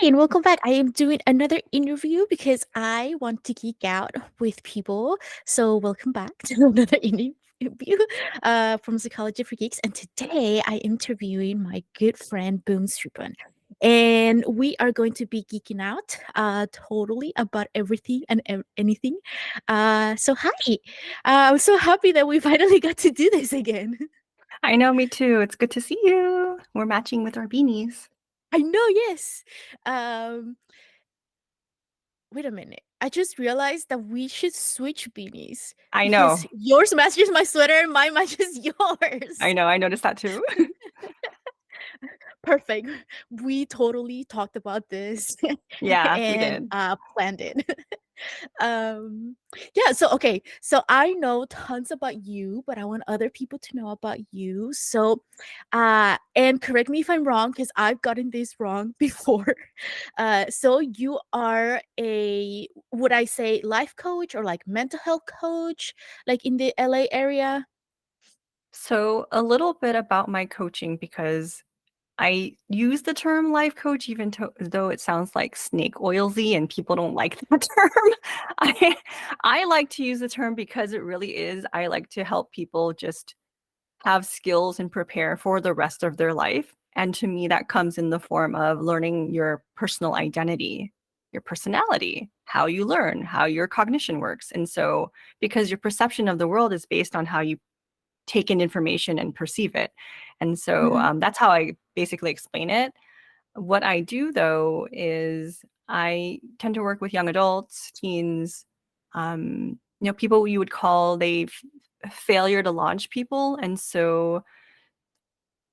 and welcome back. I am doing another interview because I want to geek out with people. So, welcome back to another interview from Psychology for Geeks. And today I am interviewing my good friend Boom Sripom. And we are going to be geeking out totally about everything and anything. So, hi. I'm so happy that we finally got to do this again. I know, me too. It's good to see you. We're matching with our beanies. I know, yes. Um, Wait a minute. I just realized that we should switch beanies I because know. yours matches my sweater and mine matches yours. I know. I noticed that too. Perfect. We totally talked about this Yeah, we and did. planned it. um yeah, so okay. So I know tons about you, but I want other people to know about you. So and correct me if I'm wrong because I've gotten this wrong before. So you are a, would I say, life coach or like mental health coach, like in the LA area? So, a little bit about my coaching because I use the term life coach though it sounds like snake oilsy and people don't like that term. I I like to use the term because it really is. I like to help people just have skills and prepare for the rest of their life. And to me, that comes in the form of learning your personal identity, your personality, how you learn, how your cognition works. And so, because your perception of the world is based on how you take in information and perceive it. And so, Hmm. that's how I basically explain it. What I do, though, is I tend to work with young adults, teens, people you would call failure to launch people. And so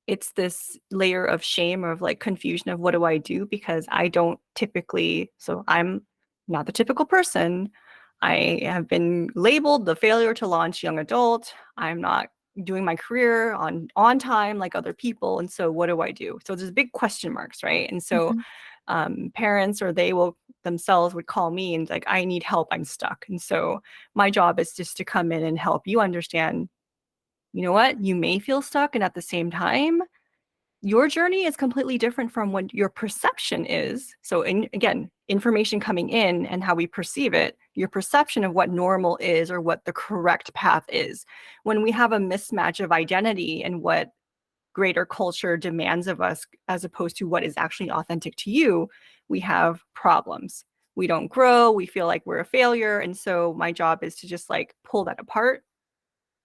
it's this layer of shame or of like confusion of what do I do because I don't typically, so I'm not the typical person. I have been labeled the failure to launch young adult. I'm not doing my career on time like other people. And so what do I do? So there's big question marks, right? And so Hmm. parents or they will themselves would call me and like, I need help, I'm stuck. And so my job is just to come in and help you understand, you know what, you may feel stuck. And at the same time, your journey is completely different from what your perception is. So, again, information coming in and how we perceive it, your perception of what normal is or what the correct path is. When we have a mismatch of identity and what greater culture demands of us, as opposed to what is actually authentic to you, we have problems. We don't grow, we feel like we're a failure. And so, my job is to just like pull that apart,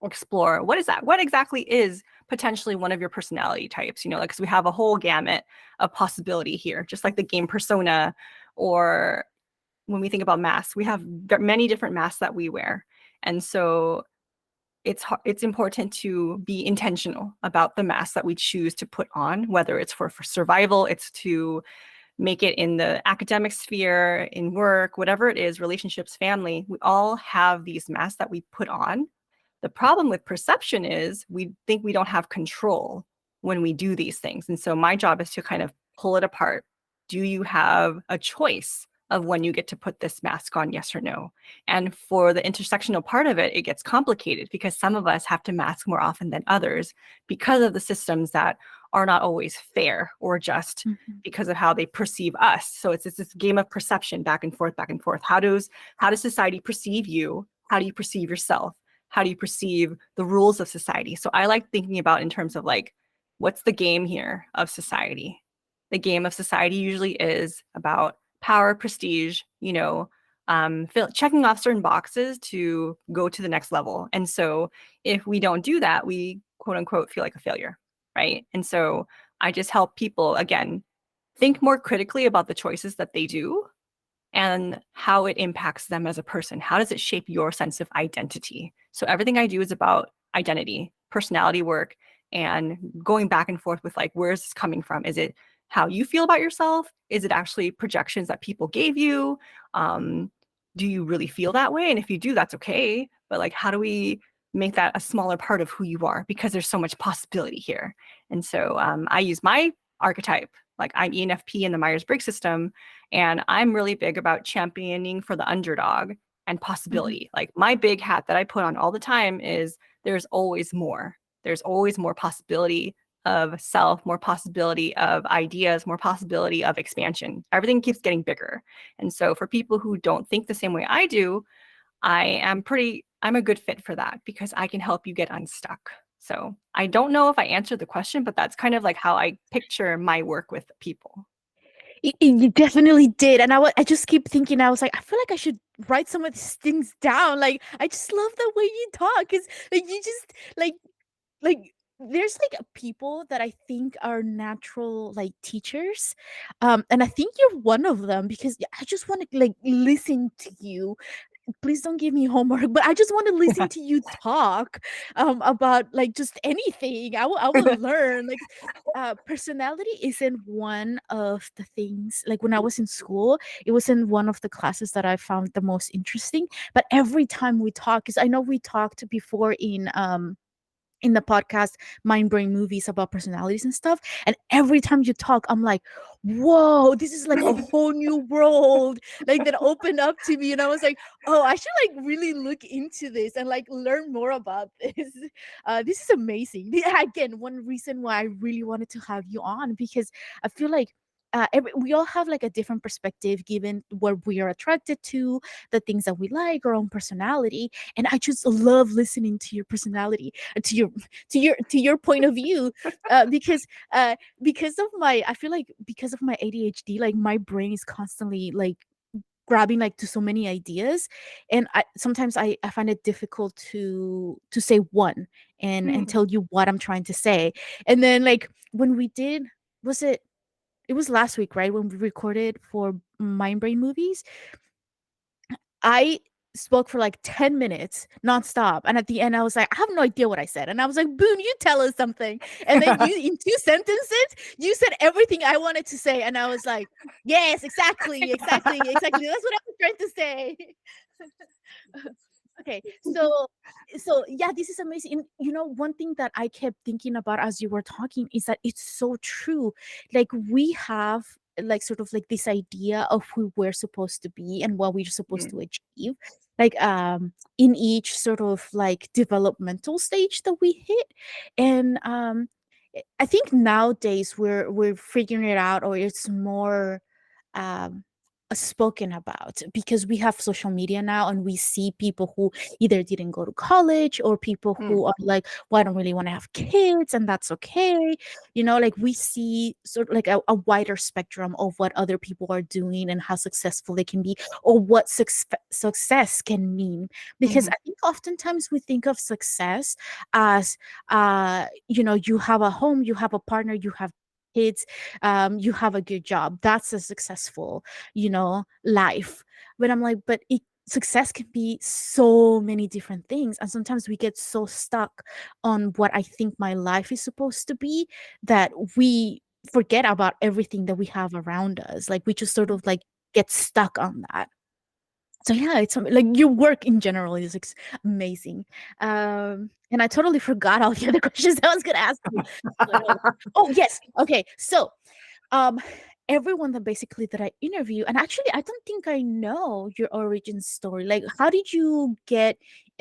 explore what is that? What exactly is potentially one of your personality types? Like, because we have a whole gamut of possibility here, just like the game Persona, or when we think about masks, we have many different masks that we wear. And so it's important to be intentional about the mask that we choose to put on, whether it's for survival, it's to make it in the academic sphere, in work, whatever it is, relationships, family. We all have these masks that we put on. The problem with perception is we think we don't have control when we do these things. And so my job is to kind of pull it apart. Do you have a choice of when you get to put this mask on, yes or no? And for the intersectional part of it, it gets complicated because some of us have to mask more often than others because of the systems that are not always fair or just Hmm. because of how they perceive us. So it's this game of perception back and forth, back and forth. How does society perceive you? How do you perceive yourself? How do you perceive the rules of society? So I like thinking about in terms of like, what's the game here of society? The game of society usually is about power, prestige, checking off certain boxes to go to the next level. And so if we don't do that, we quote unquote feel like a failure, right? And so I just help people, again, think more critically about the choices that they do and how it impacts them as a person. How does it shape your sense of identity? So everything I do is about identity, personality work, and going back and forth with like, where's this coming from? Is it how you feel about yourself? Is it actually projections that people gave you? Um, do you really feel that way? And if you do, that's okay. But like, how do we make that a smaller part of who you are? Because there's so much possibility here. And so I use my archetype. Like I'm ENFP in the Myers-Briggs system, and I'm really big about championing for the underdog and Hmm. possibility. Like my big hat that I put on all the time is there's always more. There's always more possibility. of self, more possibility of ideas, more possibility of expansion. Everything keeps getting bigger. And so for people who don't think the same way I do, I'm a good fit for that because I can help you get unstuck. So I don't know if I answered the question, but that's kind of like how I picture my work with people. You definitely did. And I just keep thinking, I was like, I feel like I should write some of these things down. Like, I just love the way you talk. Cause like you just like there's like people that I think are natural like teachers. And I think you're one of them because I just want to like listen to you. Please don't give me homework, but I just want to listen to you talk about like just anything. I will learn. Like personality isn't one of the things like when I was in school, it wasn't one of the classes that I found the most interesting. But every time we talk, because I know we talked before in the podcast Mind Brain Movies about personalities and stuff, and every time you talk I'm like, whoa, this is like a whole new world like that opened up to me, and I was like, oh, I should like really look into this and like learn more about this. This is amazing. Again, one reason why I really wanted to have you on, because I feel like we all have like a different perspective given what we are attracted to, the things that we like, our own personality, and I just love listening to your personality, to your point of view, because of my, I feel like because of my ADHD, like my brain is constantly like grabbing like to so many ideas, and sometimes I find it difficult to say one and Hmm. tell you what I'm trying to say. And then like when we did, was it was last week, right, when we recorded for Mind Brain Movies, I spoke for like 10 minutes nonstop. And at the end, I was like, I have no idea what I said. And I was like, Boone, you tell us something. And then you, in 2 sentences, you said everything I wanted to say. And I was like, yes, exactly, exactly, exactly. That's what I was trying to say. Okay, so yeah, this is amazing. And one thing that I kept thinking about as you were talking is that it's so true. Like we have like sort of like this idea of who we're supposed to be and what we're supposed to achieve, like in each sort of like developmental stage that we hit. And I think nowadays we're figuring it out, or it's more um spoken about because we have social media now, and we see people who either didn't go to college, or people Hmm. who are like, well, I don't really want to have kids, and that's okay. Like we see sort of like a wider spectrum of what other people are doing and how successful they can be, or what success can mean. Because Hmm. I think oftentimes we think of success as you have a home, you have a partner, you have kids, you have a good job. That's a successful life. But I'm like, but success can be so many different things, and sometimes we get so stuck on what I think my life is supposed to be, that we forget about everything that we have around us. Like we just sort of like get stuck on that. So yeah, it's like your work in general is amazing. And I totally forgot all the other questions I was gonna ask you. But, oh yes, okay. So um everyone that basically that I interview, and actually I don't think I know your origin story. Like how did you get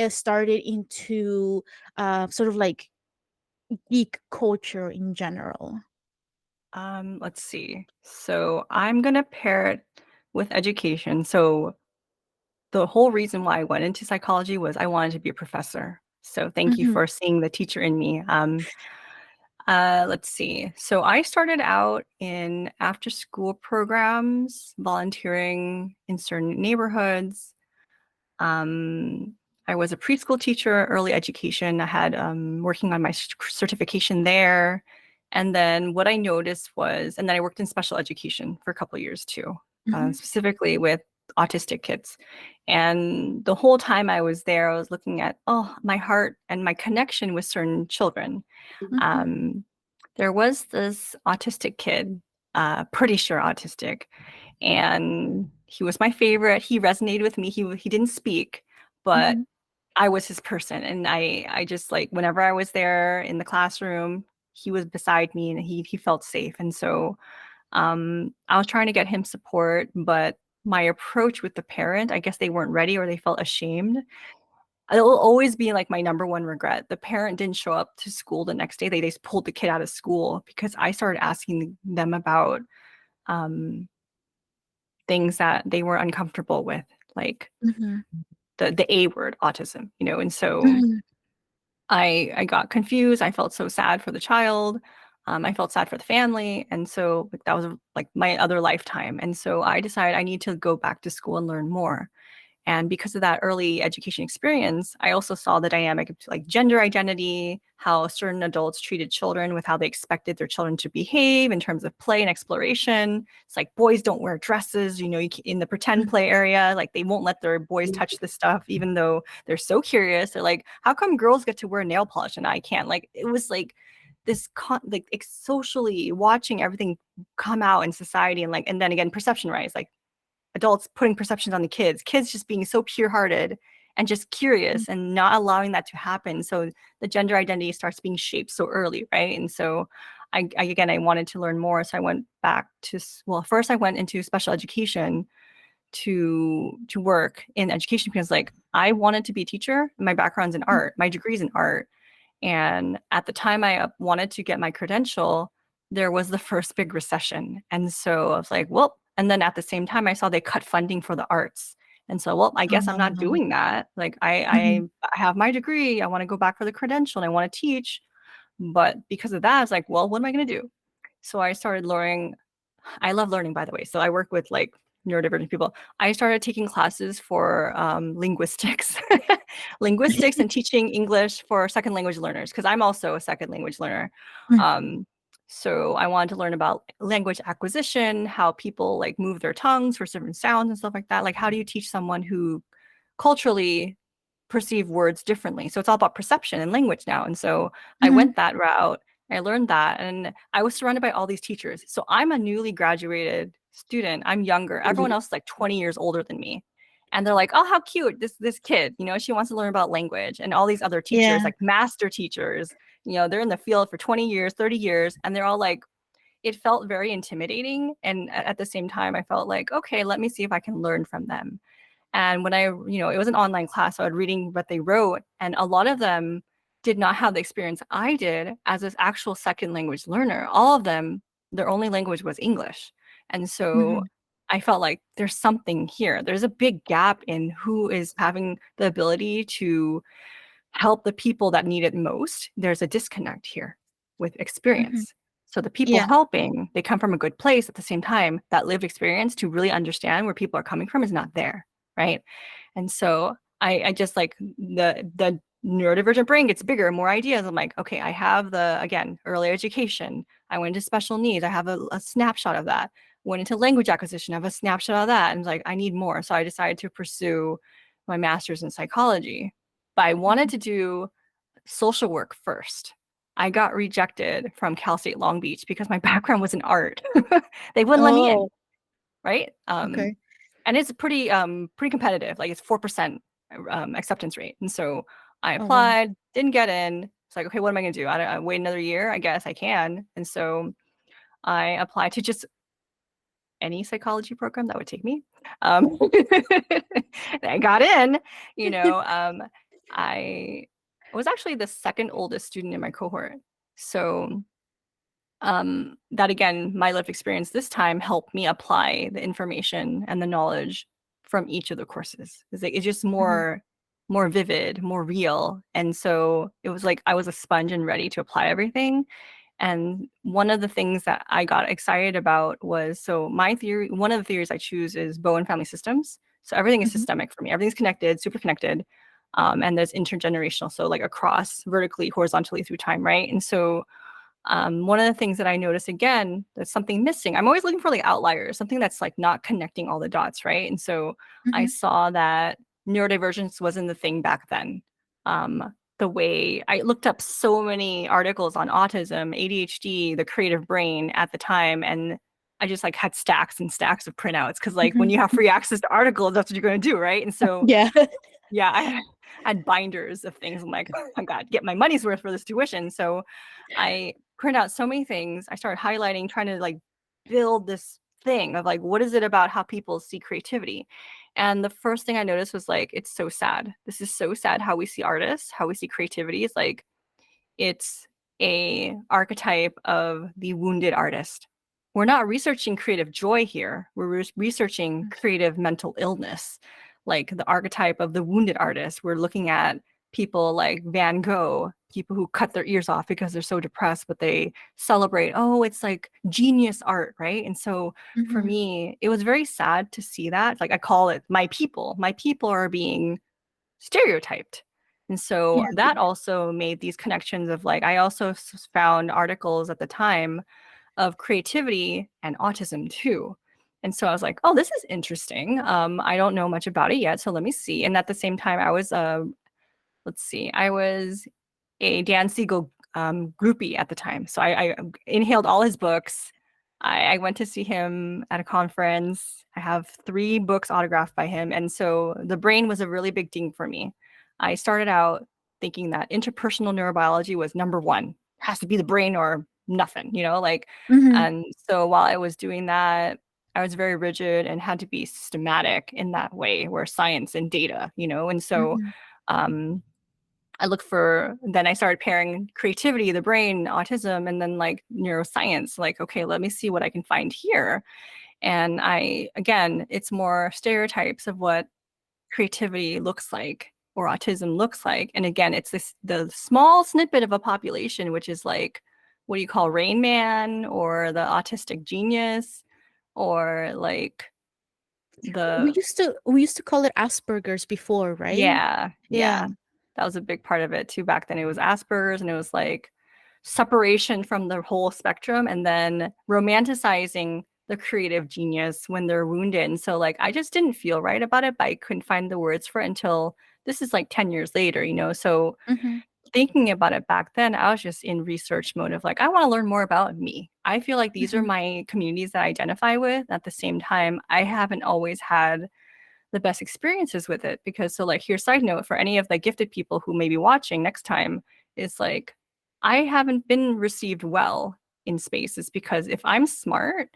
started into sort of like geek culture in general? Let's see. So I'm gonna pair it with education. So the whole reason why I went into psychology was I wanted to be a professor. So thank you Hmm. for seeing the teacher in me. Let's see. So I started out in after school programs, volunteering in certain neighborhoods. Um, I was a preschool teacher, early education. I had working on my certification there. And then what I noticed was, and then I worked in special education for a couple of years too, Hmm. specifically with autistic kids. And the whole time I was there, I was looking at, oh, my heart and my connection with certain children. Hmm. Um, there was this autistic kid, pretty sure autistic, and he was my favorite. He resonated with me. He didn't speak, but Hmm. I was his person, and I just like whenever I was there in the classroom, he was beside me, and he felt safe. And so I was trying to get him support, but my approach with the parent, I guess they weren't ready or they felt ashamed. it'll always be like my number one regret. The parent didn't show up to school the next day. They just pulled the kid out of school because I started asking them about um, things that they were uncomfortable with, like Mhm. the A word, autism, and so Mhm. I got confused. I felt so sad for the child. I felt sad for the family, and so like, that was like my other lifetime. And so I decided I need to go back to school and learn more. And because of that early education experience, I also saw the dynamic of like gender identity, how certain adults treated children with how they expected their children to behave in terms of play and exploration. It's like boys don't wear dresses, in the pretend play area, like they won't let their boys touch the stuff, even though they're so curious. They're like, how come girls get to wear nail polish and I can't? Like it was like this socially watching everything come out in society and then again perception rise like adults putting perceptions on the kids just being so pure-hearted and just curious and not allowing that to happen. So the gender identity starts being shaped so early, right? And so I wanted to learn more. So I went back to, well, first I went into special education to work in education because like I wanted to be a teacher. My background's in art. My degree's in art. And at the time I wanted to get my credential, there was the first big recession. And so I was like, well, and then at the same time, I saw they cut funding for the arts. And so, well, I guess I'm not Oh. doing that. Like Mhm. I have my degree. I want to go back for the credential and I want to teach. But because of that, I was like, well, what am I going to do? So I started learning. I love learning, by the way. So I work with like neurodivergent people. I started taking classes for linguistics, linguistics, and teaching English for second language learners because I'm also a second language learner. Mm. Um, so I wanted to learn about language acquisition, how people like move their tongues for certain sounds and stuff like that. Like, how do you teach someone who culturally perceive words differently? So it's all about perception and language now. And so I Mhm. went that route. I learned that and I was surrounded by all these teachers. So I'm a newly graduated student. I'm younger. Everyone else is like 20 years older than me. And they're like, "Oh, how cute. This kid, she wants to learn about language." And all these other teachers, Yeah. like master teachers, they're in the field for 20 years, 30 years, and they're all like it felt very intimidating and at the same time I felt like, "Okay, let me see if I can learn from them." And when it was an online class, so I was reading what they wrote, and a lot of them did not have the experience I did as an actual second language learner. All of them, their only language was English. And so Mhm. I felt like there's something here. There's a big gap in who is having the ability to help the people that need it most. There's a disconnect here with Mhm. experience. So the people Yeah. helping, they come from a good place at the same time. That lived experience to really understand where people are coming from is not there, right? And so I just like the neurodivergent brain gets bigger, more ideas. I'm like, okay, I have the again early education. I went into special needs. I have a snapshot of that. Went into language acquisition. I have a snapshot of that. And like, I need more. So I decided to pursue my master's in psychology. But I wanted Mhm. to do social work first. I got rejected from Cal State Long Beach because my background was in art. They wouldn't let me in, Oh, right? okay. And it's pretty competitive. Like it's 4% acceptance rate. And so I Oh, wow. applied, didn't get in. It's like, okay, what am I gonna do? I wait another year. I guess I can. And so I applied to just any psychology program that would take me. Um, I got in, you know, I was actually the second oldest student in my cohort. So that again, my lived experience this time helped me apply the information and the knowledge from each of the courses. It's just Mhm. more vivid, more real. And so it was like I was a sponge and ready to apply everything. And one of the things that I got excited about was so my theory, one of the theories I choose is Bowen family systems. So everything is Mhm. systemic for me. Everything's connected, super connected. And there's intergenerational, so like across vertically, horizontally through time, right? And so one of the things that I notice again, there's something missing. I'm always looking for like outliers, something that's like not connecting all the dots, right? And so I Mhm. saw that neurodivergence wasn't the thing back then. The way I looked up so many articles on autism, ADHD, the creative brain at the time, and I just like had stacks and stacks of printouts because like when Mhm. you have free access to articles, that's what you're going to do, right? And so Yeah. yeah, I had binders of things. I'm like, I got to get my money's worth for this tuition. So I print out so many things. I started highlighting, trying to like build this thing of like, what is it about how people see creativity? And the first thing I noticed was like, it's so sad. This is so sad how we see artists, how we see creativity. It's like it's a archetype of the wounded artist. We're not researching creative joy here. We're researching creative mental illness, like the archetype of the wounded artist. We're looking at people like Van Gogh, people who cut their ears off because they're so depressed, but they celebrate, oh, it's like genius art, right? And so for Mhm. me, it was very sad to see that. Like I call it my people. My people are being stereotyped. And so Yeah. that also made these connections of like, I also found articles at the time of creativity and autism too. And so I was like, oh, this is interesting. I don't know much about it yet, so let me see. And at the same time, I was let's see, I was a Dan Siegel groupie at the time. So I inhaled all his books. I went to see him at a conference. I have 3 books autographed by him. And so the brain was a really big thing for me. I started out thinking that interpersonal neurobiology was number one. It has to be the brain or nothing, like, Mhm. and so while I was doing that, I was very rigid and had to be systematic in that way where science and data, and so Mhm. um then I started pairing creativity, the brain, autism, and then like neuroscience. Like, okay, let me see what I can find here. And again, it's more stereotypes of what creativity looks like or autism looks like. And again, it's the small snippet of a population, which is like, what do you call Rain Man or the autistic genius or like We the used to we used to call it Asperger's before, right? Yeah, Yeah. yeah. That was a big part of it too. Back then it was Asperger's and it was like separation from the whole spectrum and then romanticizing the creative genius when they're wounded. And so like I just didn't feel right about it, but I couldn't find the words for it until this is like 10 years later, So Mhm. thinking about it back then, I was just in research mode of like, I want to learn more about me. I feel like these are Mhm. my communities that I identify with. At the same time, I haven't always had the best experiences with it because so like here's side note for any of the gifted people who may be watching next time is like I haven't been received well in spaces because if I'm smart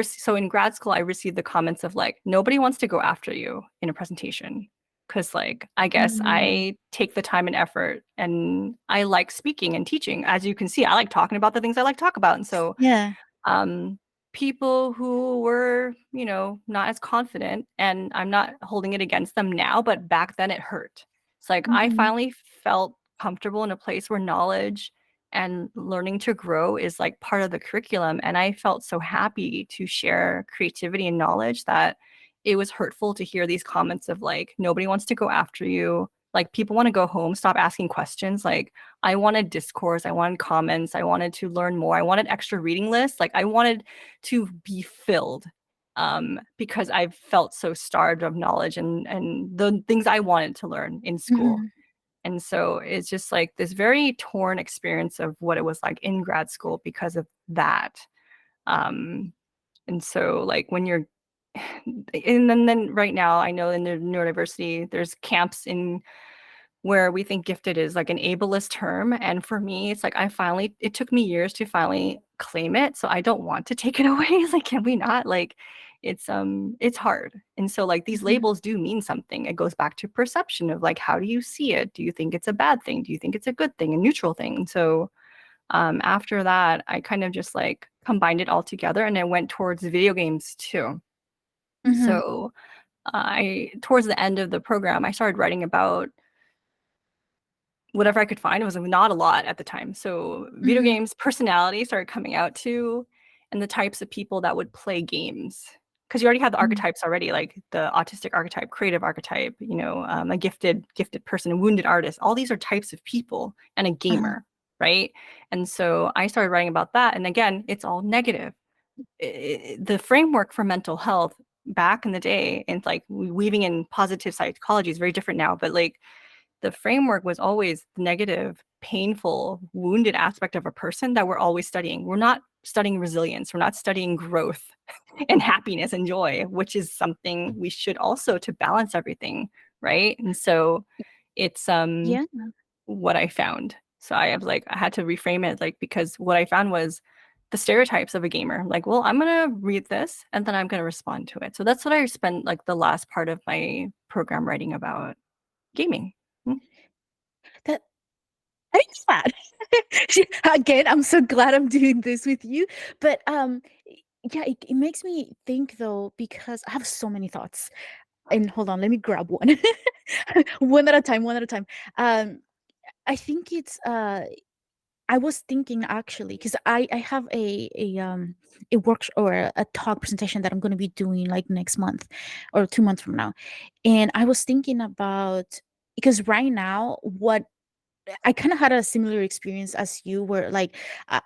so in grad school I received the comments of like nobody wants to go after you in a presentation because like I guess Mm. I take the time and effort and I like speaking and teaching as you can see I like talking about the things I like to talk about and so Yeah. um, people who were, not as confident, and I'm not holding it against them now, but back then it hurt. It's like I Mhm. finally felt comfortable in a place where knowledge and learning to grow is like part of the curriculum. And I felt so happy to share creativity and knowledge that it was hurtful to hear these comments of like, nobody wants to go after you. Like people want to go home, stop asking questions. Like I wanted discourse, I wanted comments, I wanted to learn more, I wanted extra reading lists. Like I wanted to be filled because I felt so starved of knowledge and the things I wanted to learn in school. Mhm. And so it's just like this very torn experience of what it was like in grad school because of that. Um, and so like when you're and then right now I know in the neurodiversity there's camps in where we think gifted is like an ableist term. And for me, it's like it took me years to finally claim it. So I don't want to take it away. It's like, can we not? Like it's hard. And so like these Mhm. labels do mean something. It goes back to perception of like, how do you see it? Do you think it's a bad thing? Do you think it's a good thing, a neutral thing? And so after that, I kind of just like combined it all together and I went towards video games too. Mhm. So towards the end of the program, I started writing about whatever I could find. It was not a lot at the time. So video Mhm. games personality started coming out too, and the types of people that would play games. Because you already have the Mhm. archetypes already, like the autistic archetype, creative archetype, a gifted person, a wounded artist. All these are types of people and a Uh-huh. gamer, right? And so I started writing about that. And again, it's all negative. The framework for mental health back in the day, and like weaving in positive psychology is very different now, but like the framework was always the negative, painful, wounded aspect of a person that we're always studying. We're not studying resilience. We're not studying growth and happiness and joy, which is something we should also to balance everything, right? And so it's Yeah. what I found. So I had to reframe it like because what I found was the stereotypes of a gamer. Like, well, I'm gonna read this and then I'm gonna respond to it. So that's what I spent like the last part of my program writing about gaming. Mm. That Thanks, Matt. Again, I'm so glad I'm doing this with you. But yeah, it makes me think though, because I have so many thoughts. And hold on, let me grab one. One at a time, one at a time. Um, I think it's I was thinking actually, because I have a workshop or a talk presentation that I'm going to be doing like next month or 2 months from now. And I was thinking about, because right now what I kind of had a similar experience as you, where like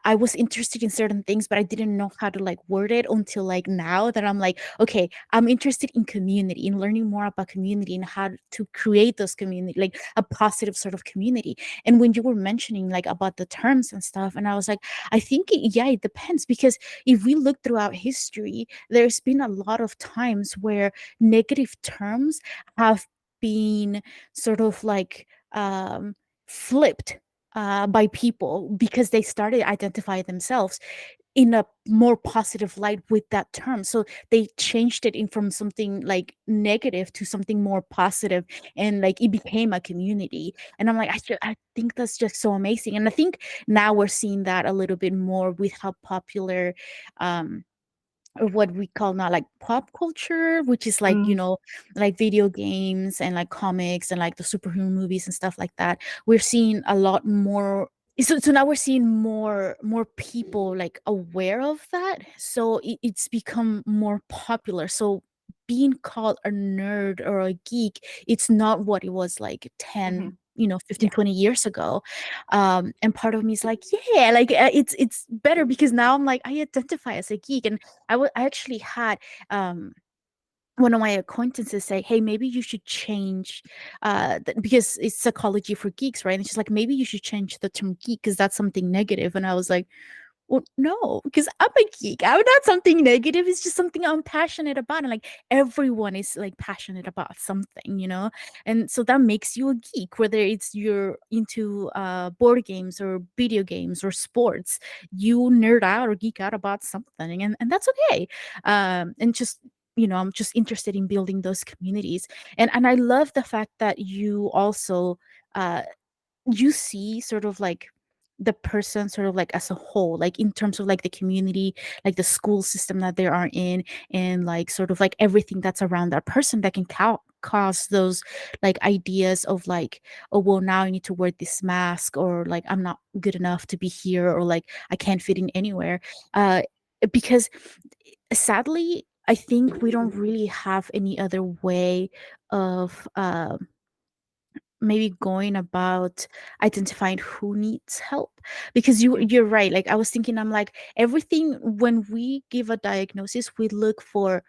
I was interested in certain things, but I didn't know how to like word it until like now that I'm like, okay, I'm interested in community, in learning more about community and how to create those community, like a positive sort of community. And when you were mentioning like about the terms and stuff, and I was like, I think yeah, it depends, because if we look throughout history, there's been a lot of times where negative terms have been sort of like flipped by people because they started identifying themselves in a more positive light with that term. So they changed it in from something like negative to something more positive, and like it became a community. And I'm like, I think that's just so amazing. And I think now we're seeing that a little bit more with how popular um or what we call now like pop culture, which is like, Mm. like video games and like comics and like the superhero movies and stuff like that. We're seeing a lot more. So now we're seeing more people like aware of that. So it's become more popular. So being called a nerd or a geek, it's not what it was like Hmm. 10, 15, Yeah. 20 years ago. And part of me is like, yeah, like it's better because now I'm like, I identify as a geek. And I actually had um one of my acquaintances say, hey, maybe you should change because it's psychology for geeks, right? And she's like, maybe you should change the term geek because that's something negative. And I was like, well, no, because I'm a geek. I'm not something negative. It's just something I'm passionate about. And like everyone is like passionate about something. And so that makes you a geek, whether it's you're into board games or video games or sports. You nerd out or geek out about something. And that's okay. And just I'm just interested in building those communities. And I love the fact that you also uh you see sort of like the person sort of like as a whole, like in terms of like the community, like the school system that they are in, and like sort of like everything that's around that person that can cause those like ideas of like, oh well, now I need to wear this mask, or like I'm not good enough to be here, or like I can't fit in anywhere. Because sadly I think we don't really have any other way of maybe going about identifying who needs help, because Mm. you're right. Like I was thinking, I'm like, everything, when we give a diagnosis, we look for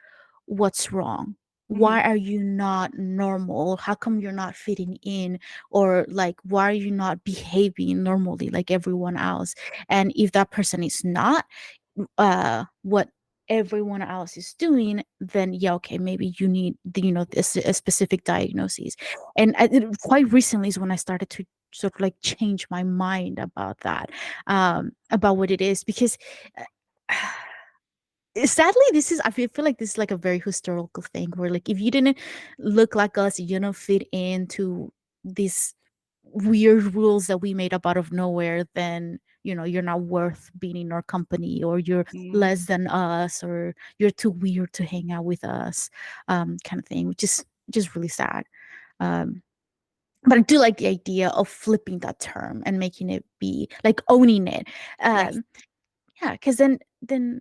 what's wrong. Hmm. Why are you not normal? How come you're not fitting in? Or like, why are you not behaving normally like everyone else? And if that person is not what everyone else is doing, then yeah, okay, maybe you need this a specific diagnosis. And quite recently is when I started to sort of like change my mind about that, about what it is, because uh, sadly this is, I feel like this is like a very historical thing, where like if you didn't look like us, you don't fit into these weird rules that we made up out of nowhere, then you're not worth being in our company, or you're Mm. less than us, or you're too weird to hang out with us, kind of thing, which is just really sad. um but I do like the idea of flipping that term and making it be like owning it. Yes. um yeah, because then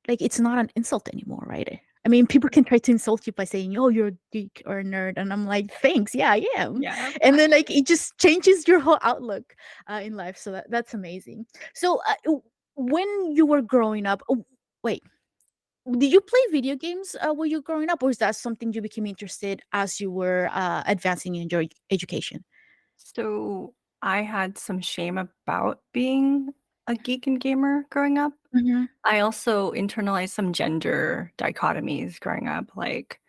like it's not an insult anymore, right? I mean, people can try to insult you by saying, "Oh, you're a geek or a nerd," and I'm like, "Thanks, yeah, I am." Yeah. And then like it just changes your whole outlook in life. So that's amazing. So when you were growing up, oh, wait, did you play video games when you were growing up, or is that something you became interested as you were advancing in your education? So I had some shame about being a geek and gamer growing up. Mm-hmm. I also internalized some gender dichotomies growing up. Like,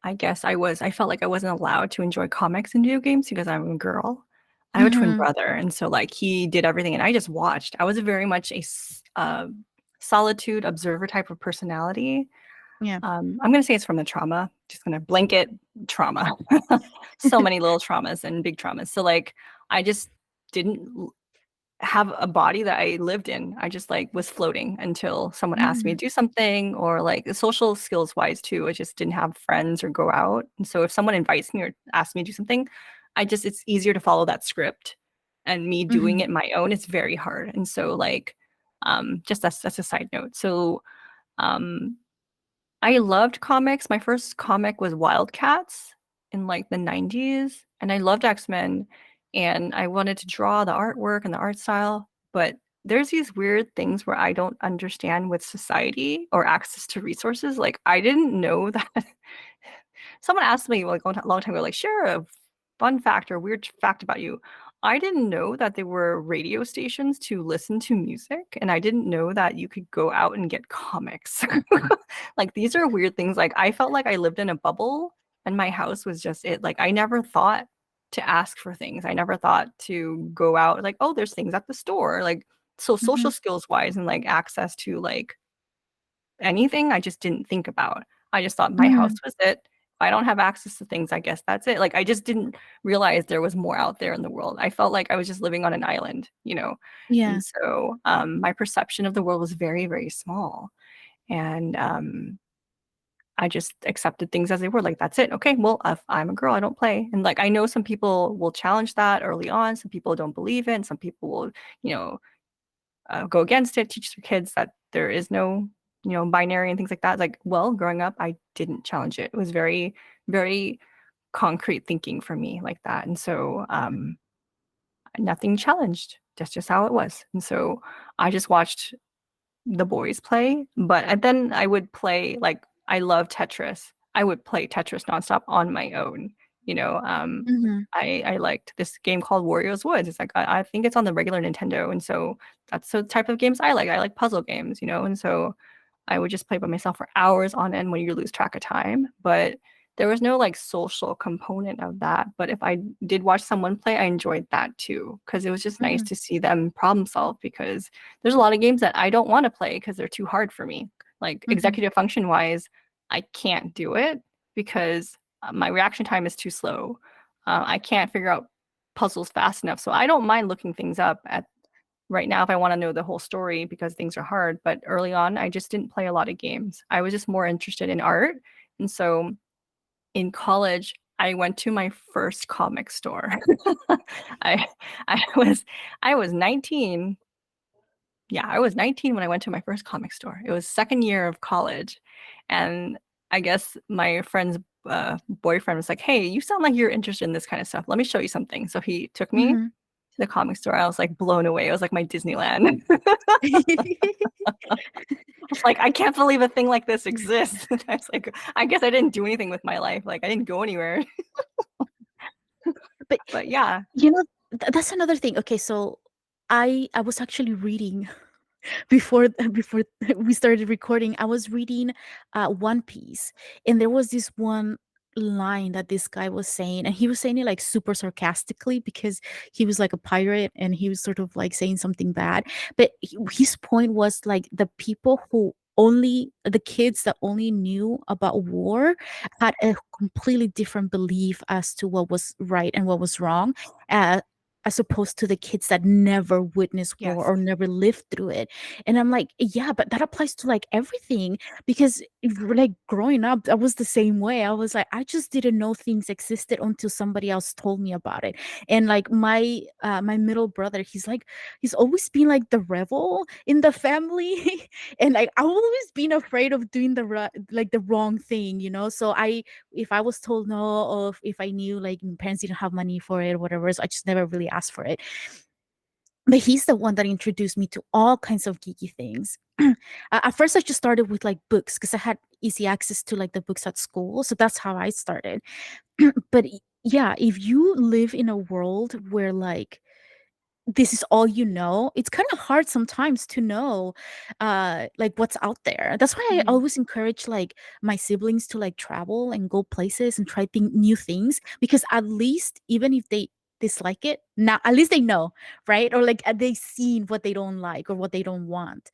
I felt like I wasn't allowed to enjoy comics and video games because I'm a girl. I have a twin Mm-hmm. brother, and so like he did everything, and I just watched. I was very much solitude observer type of personality. Yeah. I'm going to say it's from the trauma, just going to blanket trauma. So many little traumas and big traumas. So like I just didn't have a body that I lived in. I just like was floating until someone asked me to Mhm. do something, or like social skills wise too. I just didn't have friends or go out. And so if someone invites me or asks me to do something, it's easier to follow that script. And me doing Mhm. it my own, it's very hard. And so like just that's a side note. So um I loved comics. My first comic was Wildcats in like the 90s, and I loved X-Men, and I wanted to draw the artwork and the art style, but there's these weird things where I don't understand with society or access to resources. Like I didn't know that someone asked me like a long time ago, like, share a fun fact or weird fact about you. I didn't know that there were radio stations to listen to music, and I didn't know that you could go out and get comics. Like these are weird things. Like I felt like I lived in a bubble and my house was just it. Like I never thought to ask for things. I never thought to go out like, oh, there's things at the store. Like so social Mhm. skills wise and like access to like anything I just didn't think about. I just thought my house Mhm. was it. If I don't have access to things, I guess that's it. Like I just didn't realize there was more out there in the world. I felt like I was just living on an island, you know. Yeah. And so my perception of the world was very, very small. And I just accepted things as they were. Like, that's it. Okay, well, if I'm a girl, I don't play. And like, I know some people will challenge that early on. Some people don't believe it. And some people will, you know, go against it, teach their kids that there is no, you know, binary and things like that. Like, well, growing up, I didn't challenge it. It was very, very concrete thinking for me like that. And so nothing challenged. That's just how it was. And so I just watched the boys play, but and then I would play like I love Tetris. I would play Tetris nonstop on my own. You know, Mhm. I liked this game called Wario's Woods. It's like I think it's on the regular Nintendo, and so that's the type of games I like. I like puzzle games, you know, and so I would just play by myself for hours on end when you lose track of time. But there was no like social component of that. But if I did watch someone play, I enjoyed that too, because it was just nice Mhm. to see them problem solve because there's a lot of games that I don't want to play because they're too hard for me. Like Mhm. executive function wise, I can't do it because my reaction time is too slow. I can't figure out puzzles fast enough. So I don't mind looking things up at right now if I want to know the whole story because things are hard. But early on, I just didn't play a lot of games. I was just more interested in art. And so in college, I went to my first comic store. I I was I was 19. Yeah, I was 19 when I went to my first comic store. It was second year of college. And I guess my friend's boyfriend was like, "Hey, you sound like you're interested in this kind of stuff. Let me show you something." So he took me to Mhm. the comic store. I was like blown away. It was like my Disneyland. I was like, I can't believe a thing like this exists. I was like, I guess I didn't do anything with my life. Like I didn't go anywhere. But But yeah. you know, that's another thing. Okay, so I was actually reading before before we started recording. I was reading One Piece, and there was this one line that this guy was saying, and he was saying it like super sarcastically because he was like a pirate and he was sort of like saying something bad. But his point was like the people who only the kids that only knew about war had a completely different belief as to what was right and what was wrong, uh, as opposed to the kids that never witnessed war Yes. or never lived through it. And I'm like, yeah, but that applies to like everything because like growing up, I was the same way. I was like, I just didn't know things existed until somebody else told me about it. And like my middle brother, he's always been like the rebel in the family. And like I've always been afraid of doing like the wrong thing, you know. So I if I was told no, or if I knew like my parents didn't have money for it or whatever, so I just never really asked for it. But he's the one that introduced me to all kinds of geeky things. At first, I just started with like books because I had easy access to like the books at school, so that's how I started. But yeah, if you live in a world where this is all you know, it's kind of hard sometimes to know like what's out there. That's why I Mhm. always encourage like my siblings to like travel and go places and try new things, because at least even if they dislike it, now at least they know, right? Or like they've seen what they don't like or what they don't want.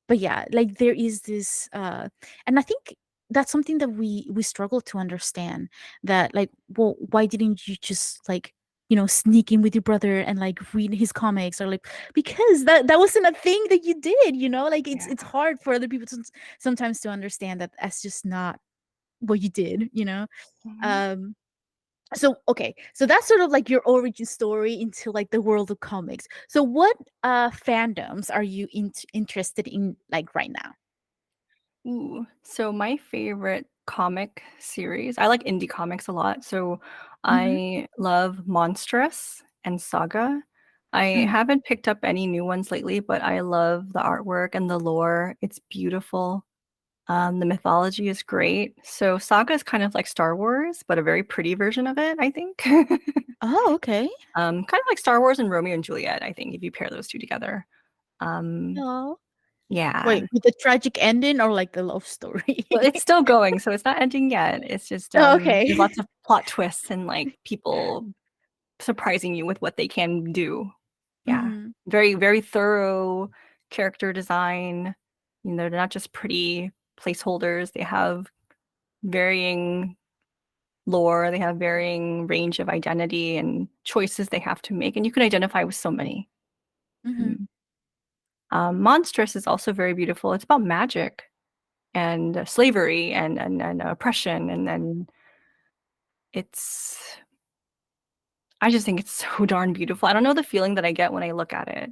but yeah, like there is this and I think that's something that we struggle to understand, that like, well, why didn't you just like, sneak in with your brother and like read his comics, or like, because that wasn't a thing that you did, like it's Yeah. hard for other people to sometimes to understand that that's just not what you did. Mhm. um so okay, so that's sort of like your origin story into like the world of comics. So what fandoms are you interested in like right now? Ooh, so my favorite comic series, I like indie comics a lot. So Hmm. I love Monstrous and Saga. I Hmm. haven't picked up any new ones lately, but I love the artwork and the lore. It's beautiful. The mythology is great. So Saga is kind of like Star Wars, but a very pretty version of it, I think. Oh, okay. Kind of like Star Wars and Romeo and Juliet, I think, if you pair those two together. Um, Oh, yeah. wait, with the tragic ending or like the love story? Well, it's still going, so it's not ending yet. It's just Oh, there's okay. lots of plot twists and like people surprising you with what they can do. Yeah. Hmm. Very, very thorough character design. They're not just pretty placeholders. They have varying lore, they have varying range of identity and choices they have to make, and you can identify with so many. Hmm. Mm. Monstrous is also very beautiful. It's about magic and slavery and oppression, and then it's I just think it's so darn beautiful. I don't know the feeling that I get when I look at it.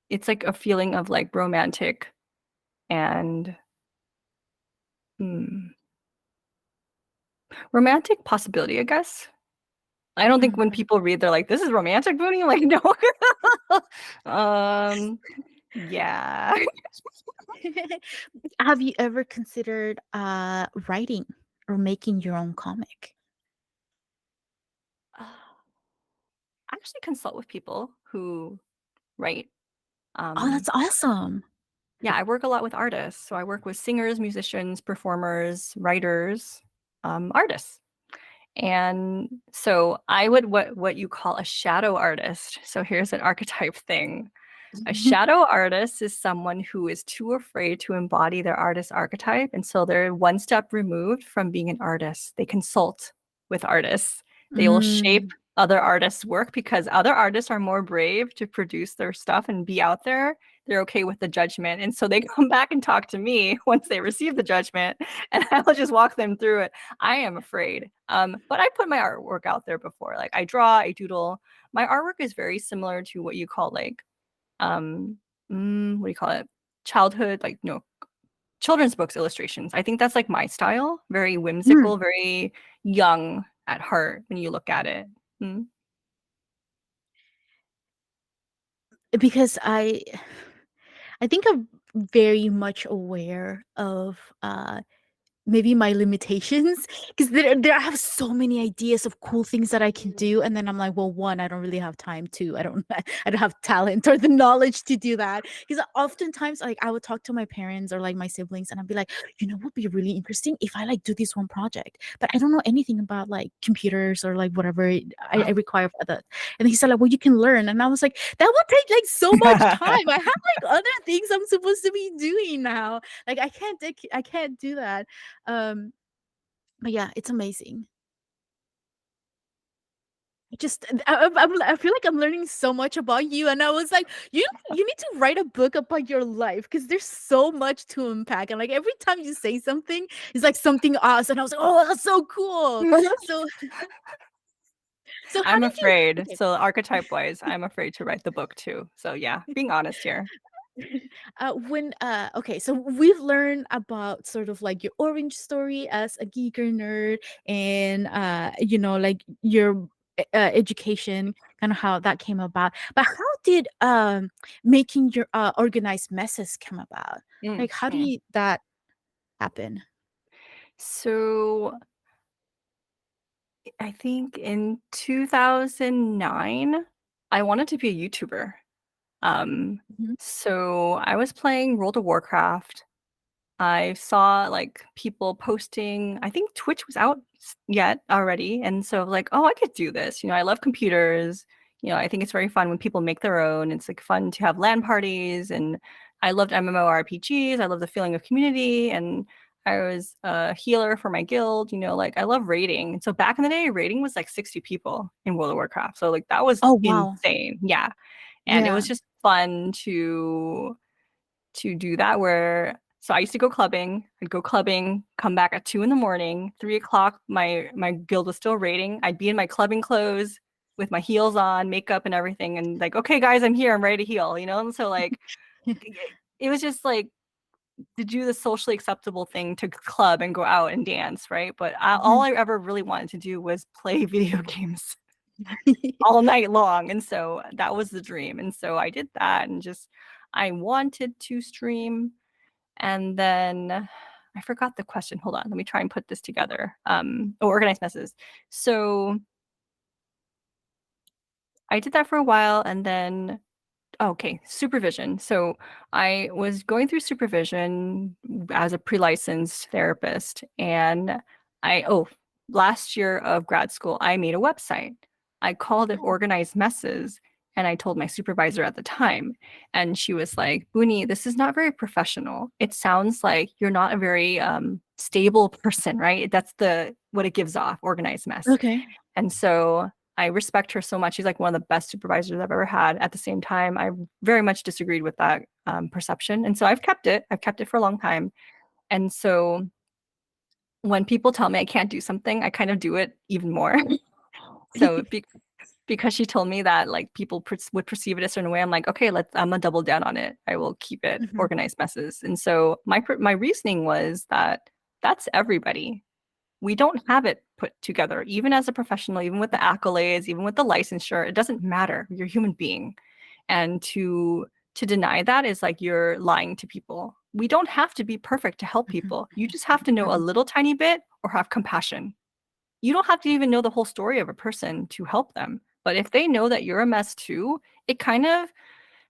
It's like a feeling of like romantic and hmm, romantic possibility, I guess. I don't think when Hmm. people read, they're like, "This is romantic, Booney." I'm like, no. um, yeah. Have you ever considered writing or making your own comic? I actually consult with people who write. Oh, that's Um, awesome. yeah, I work a lot with artists. So I work with singers, musicians, performers, writers, artists. And so I would what you call a shadow artist. So here's an archetype thing. A shadow artist is someone who is too afraid to embody their artist archetype. And so they're one step removed from being an artist. They consult with artists. They will shape Mm. other artists' work because other artists are more brave to produce their stuff and be out there. They're okay with the judgment. And so they come back and talk to me once they receive the judgment, and I'll just walk them through it. I am afraid. But I put my artwork out there before. Like I draw, I doodle. My artwork is very similar to what you call like um what do you call it, childhood, like no, children's books illustrations. I think that's like my style, very Mm. whimsical, very young at heart when you look at it. Mm. Because I think I'm very much aware of maybe my limitations, because there I have so many ideas of cool things that I can do, and then I'm like, well, one, I don't really have time to, I don't I don't have talent or the knowledge to do that. Because oftentimes like I would talk to my parents or like my siblings, and I'd be like, what would be really interesting if I like do this one project, but I don't know anything about like computers or like whatever I require for that. And he said like, well, you can learn. And I was like, that would take like so much time. I have like other things I'm supposed to be doing now. Like I can't do that. um, but yeah, it's amazing. I feel like I'm learning so much about you, and I was like, you need to write a book about your life because there's so much to unpack, and like every time you say something, it's like something else, and I was like, oh, that's so cool. So so how I'm did you? afraid. Okay. So archetype wise, I'm afraid to write the book too. So yeah, being honest here. When okay, so we've learned about sort of like your orange story as a geeker nerd, and like your education, kind of how that came about. But how did making your organized messes come about? Mm, Like how mm. did that happen? So I think in 2009, I wanted to be a YouTuber. Um, Mhm. so I was playing World of Warcraft. I saw like people posting, I think Twitch was out yet already. And so like, oh, I could do this. I love computers. I think it's very fun when people make their own. It's like fun to have LAN parties. And I loved MMORPGs. I love the feeling of community, and I was a healer for my guild. Like I love raiding. And so back in the day, raiding was like 60 people in World of Warcraft. So like that was Oh, wow. insane. Yeah. And it Yeah. was just fun to do that where so I used to go clubbing. I'd go clubbing, come back at 2 in the morning, 3 o'clock, my guild was still raiding. I'd be in my clubbing clothes with my heels on, makeup and everything, and like, okay, guys, I'm here, I'm ready to heal. And so like it was just like to do the socially acceptable thing to club and go out and dance, right? But all Mhm. I ever really wanted to do was play video games all night long. And so that was the dream. And so I did that and just I wanted to stream. And then I forgot the question. Hold on, let me try and put this together. Organized messes. So I did that for a while and then okay, supervision. So I was going through supervision as a pre-licensed therapist, and last year of grad school, I made a website. I called it Mhm. Organized Messes, and I told my supervisor at the time, and she was like, "Booney, this is not very professional. It sounds like you're not a very stable person, right? That's the what it gives off, organized mess." Okay. And so I respect her so much. She's like one of the best supervisors I've ever had. At the same time, I very much disagreed with that perception. And so I've kept it. I've kept it for a long time. And so when people tell me I can't do something, I kind of do it even more. so because she told me that like people would perceive it a certain way, I'm like, okay, I'm gonna double down on it. I will keep it Mhm. organized messes. And so my reasoning was that that's everybody. We don't have it put together, even as a professional, even with the accolades, even with the licensure. It doesn't matter. You're a human being. And to deny that is like you're lying to people. We don't have to be perfect to help Mhm. people. You just have to know a Mhm. little tiny bit or have compassion. You don't have to even know the whole story of a person to help them. But if they know that you're a mess too, it kind of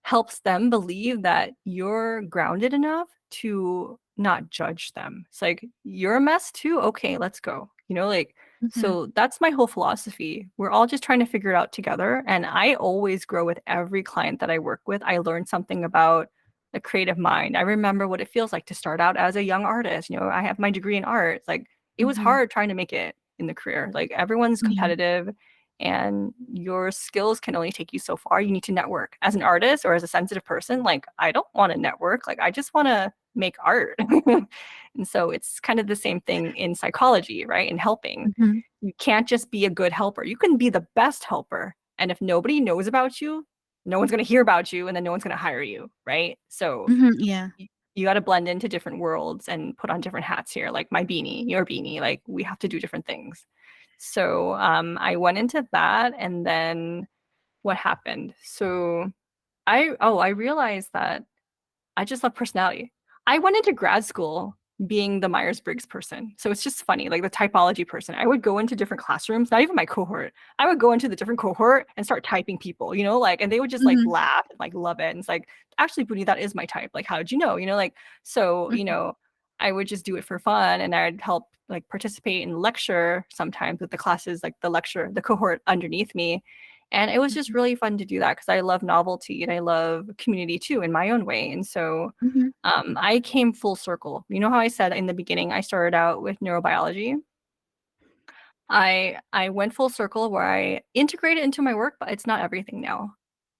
helps them believe that you're grounded enough to not judge them. It's like, you're a mess too? Okay, let's go. Mhm. So that's my whole philosophy. We're all just trying to figure it out together. And I always grow with every client that I work with. I learn something about the creative mind. I remember what it feels like to start out as a young artist. I have my degree in art. Like, it was Mhm. hard trying to make it in the career. Like, everyone's Yeah. competitive and your skills can only take you so far. You need to network. As an artist or as a sensitive person, like I don't want to network. Like I just want to make art. And so it's kind of the same thing in psychology, right? In helping. Mhm. You can't just be a good helper. You can be the best helper. And if nobody knows about you, no one's going to hear about you and then no one's going to hire you, right? So Mhm. Yeah. you got to blend into different worlds and put on different hats here, like my beanie, your beanie. Like we have to do different things. So I went into that, and then what happened? So I realized that I just love personality. I went into grad school being the Myers-Briggs person. So it's just funny, like the typology person. I would go into different classrooms, not even my cohort. I would go into the different cohort and start typing people, like, and they would just like Mhm. laugh and like love it. And it's like, actually, Booty, that is my type. Like, how did you know? Like, so, Mhm. I would just do it for fun and I'd help like participate in lecture sometimes with the classes, like the cohort underneath me. And it was just Mhm. really fun to do that because I love novelty and I love community too in my own way. And so Mhm. I came full circle. You know how I said in the beginning I started out with neurobiology? I went full circle where I integrated into my work, but it's not everything now.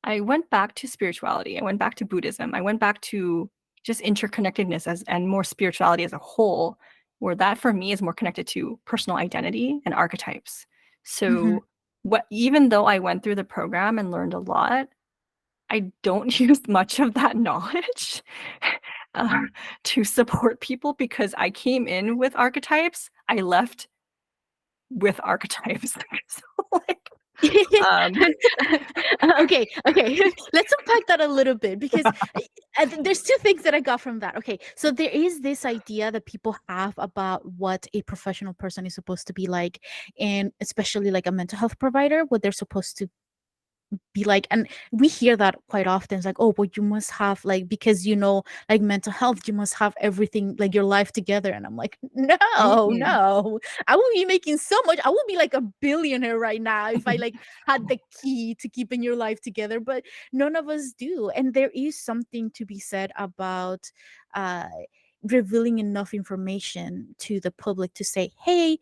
I went back to spirituality. I went back to Buddhism. I went back to just interconnectedness and more spirituality as a whole, where that for me is more connected to personal identity and archetypes. Mhm. So even though I went through the program and learned a lot, I don't use much of that knowledge uh, to support people because I came in with archetypes. I left with archetypes. So, like, um, Okay, okay. Let's unpack that a little bit because there's two things that I got from that. Okay, so there is this idea that people have about what a professional person is supposed to be like, and especially like a mental health provider, what they're supposed to be like, and we hear that quite often. It's like, oh, but you must have like, because like mental health, you must have everything, like your life together. And I'm like, no, Mm-mm. no, I will be making so much. I will be like a billionaire right now if I like had the key to keeping your life together. But none of us do. And there is something to be said about uh revealing enough information to the public to say, hey,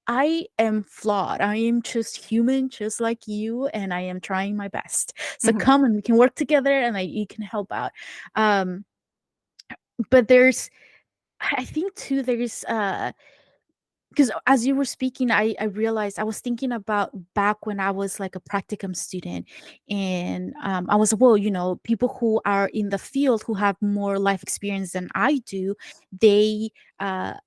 I am flawed. I am just human, just like you, and I am trying my best. So Mhm. come and we can work together, and you can help out. Um, but I think too, there's because as you were speaking, I realized I was thinking about back when I was like a practicum student, and I was, well, people who are in the field who have more life experience than I do, they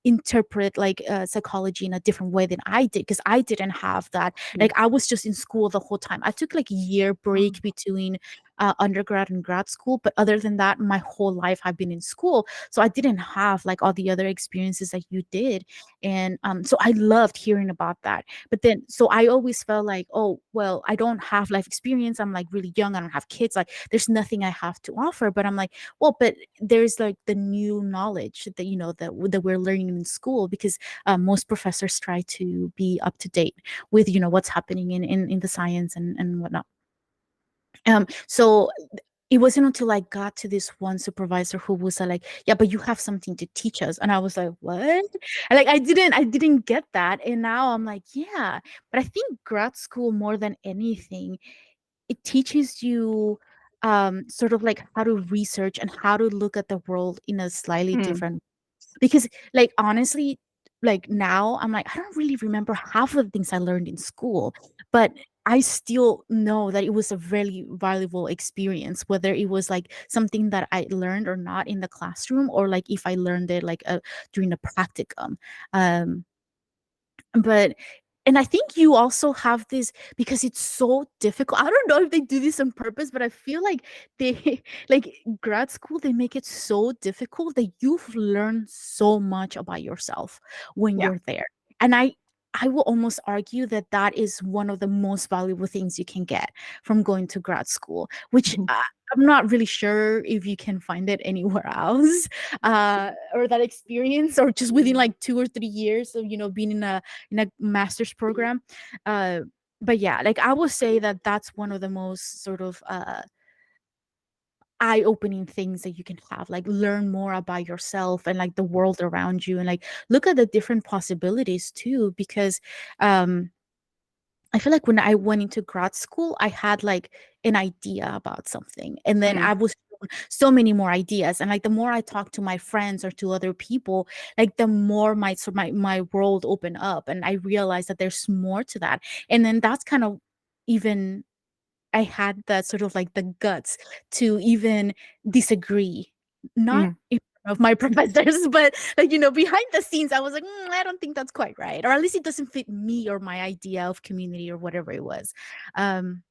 interpret like psychology in a different way than I did, because I didn't have that. Like, Mm. I was just in school the whole time. I took like a year break between undergrad and grad school, but other than that, my whole life I've been in school, so I didn't have like all the other experiences that you did. And so I loved hearing about that. But then, so I always felt like, oh, well, I don't have life experience. I'm like really young. I don't have kids. Like, there's nothing I have to offer. But I'm like, well, but there's like the new knowledge that, that we're learning in school, because most professors try to be up to date with, what's happening in the science and whatnot. So it wasn't until I got to this one supervisor who was like, yeah, but you have something to teach us. And I was like, what? And like, I didn't get that. And now I'm like, yeah, but I think grad school, more than anything, it teaches you sort of like how to research and how to look at the world in a slightly Mm. different, because like honestly, like now I'm like, I don't really remember half of the things I learned in school, but I still know that it was a really valuable experience, whether it was like something that I learned or not in the classroom, or like if I learned it like during a practicum. um but and I think you also have this, because it's so difficult. I don't know if they do this on purpose, but I feel like they like grad school, they make it so difficult that you've learned so much about yourself when Yeah. you're there. And I will almost argue that that is one of the most valuable things you can get from going to grad school, which Mhm. I'm not really sure if you can find it anywhere else, or that experience, or just within like 2 or 3 years of being in a master's program. Uh, but yeah, like I would say that that's one of the most sort of eye-opening things that you can have, like learn more about yourself and like the world around you, and like look at the different possibilities too, because um I feel like when I went into grad school, I had like an idea about something, and then Mm. I was shown so many more ideas. And like the more I talk to my friends or to other people, like the more my world opened up, and I realized that there's more to that. And then that's kind of, even I had that sort of like the guts to even disagree, not Mm. in front of my professors, but like, behind the scenes, I was like, I don't think that's quite right. Or at least it doesn't fit me or my idea of community or whatever it was. Um,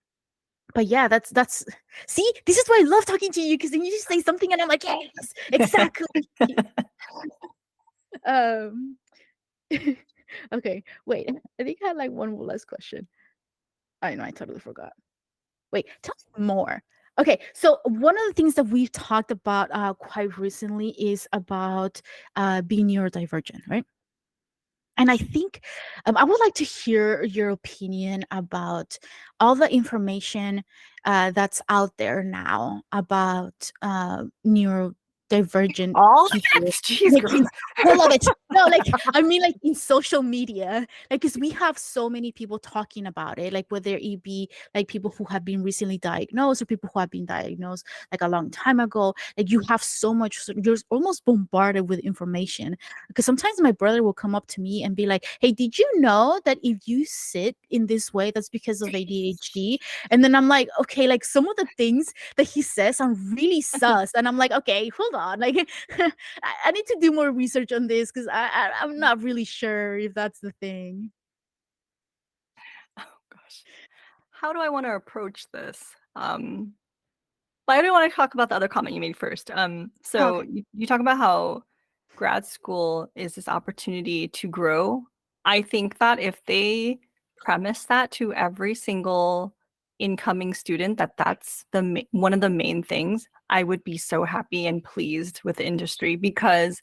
but yeah, that's see, this is why I love talking to you, because then you just say something and I'm like, yes, exactly. um okay, wait. I think I had like one more last question. I know I totally forgot. Wait, tell me more. Okay, so one of the things that we've talked about quite recently is about being neurodivergent, right? And I think I would like to hear your opinion about all the information that's out there now about neurodivergent All of it? people. Jeez, Like, girl. all of it. No, like, I mean, like in social media, like, because we have so many people talking about it, like whether it be like people who have been recently diagnosed or people who have been diagnosed like a long time ago. Like, you have so much, so you're almost bombarded with information, because sometimes my brother will come up to me and be like, hey, did you know that if you sit in this way, that's because of ADHD? And then I'm like, okay, like some of the things that he says are really sus. And I'm like, okay, hold on. Like, I need to do more research on this, because I'm not really sure if that's the thing. Oh gosh. How do I want to approach this? But I do want to talk about the other comment you made first. So Okay. you talk about how grad school is this opportunity to grow. I think that if they premise that to every single incoming student that that's one of the main things, I would be so happy and pleased with the industry, because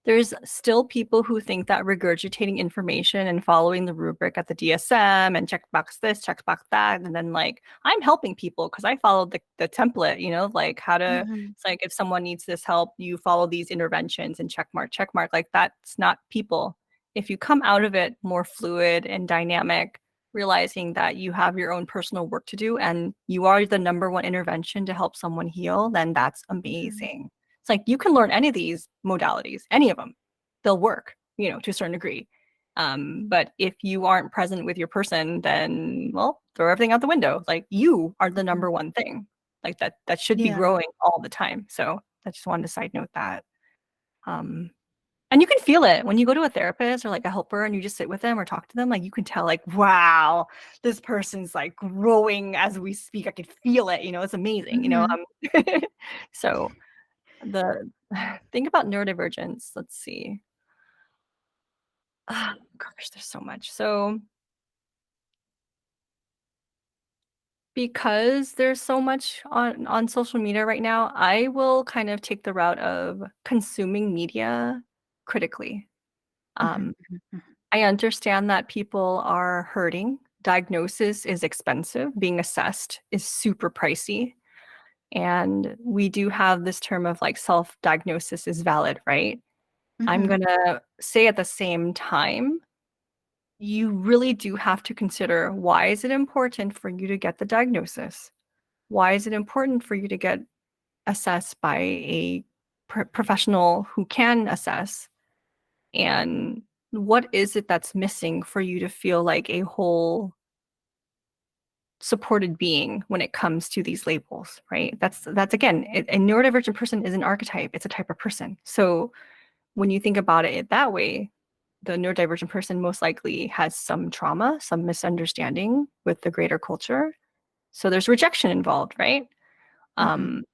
there's still people who think that regurgitating information and following the rubric at the DSM and checkbox this, checkbox that, and then like I'm helping people because I followed the template, like how to, Mhm. it's like if someone needs this help, you follow these interventions and check mark. Like that's not people. If you come out of it more fluid and dynamic, realizing that you have your own personal work to do and you are the number one intervention to help someone heal, then that's Mhm. amazing. It's like you can learn any of these modalities, any of them. They'll work, to a certain degree. But if you aren't present with your person, then well, throw everything out the window. Like you are the Mhm. number one thing. Like that should be Yeah. growing all the time. So I just wanted to side note that. Um, and you can feel it when you go to a therapist or like a helper and you just sit with them or talk to them. Like you can tell, like, wow, this person's like growing as we speak. I can feel it. It's amazing. Mhm. So the think about neurodivergence. Let's see. Oh, gosh, there's so much. So because there's so much on social media right now, I will kind of take the route of consuming media critically. Mhm. Um, Mhm. I understand that people are hurting. Diagnosis is expensive. Being assessed is super pricey. And we do have this term of like self-diagnosis is valid, right? I'm Mhm. gonna say at the same time, you really do have to consider, why is it important for you to get the diagnosis? Why is it important for you to get assessed by a professional who can assess? And what is it that's missing for you to feel like a whole supported being when it comes to these labels, right? That's again, a neurodivergent person is an archetype. It's a type of person. So when you think about it that way, the neurodivergent person most likely has some trauma, some misunderstanding with the greater culture. So there's rejection involved, right? Mhm. Um,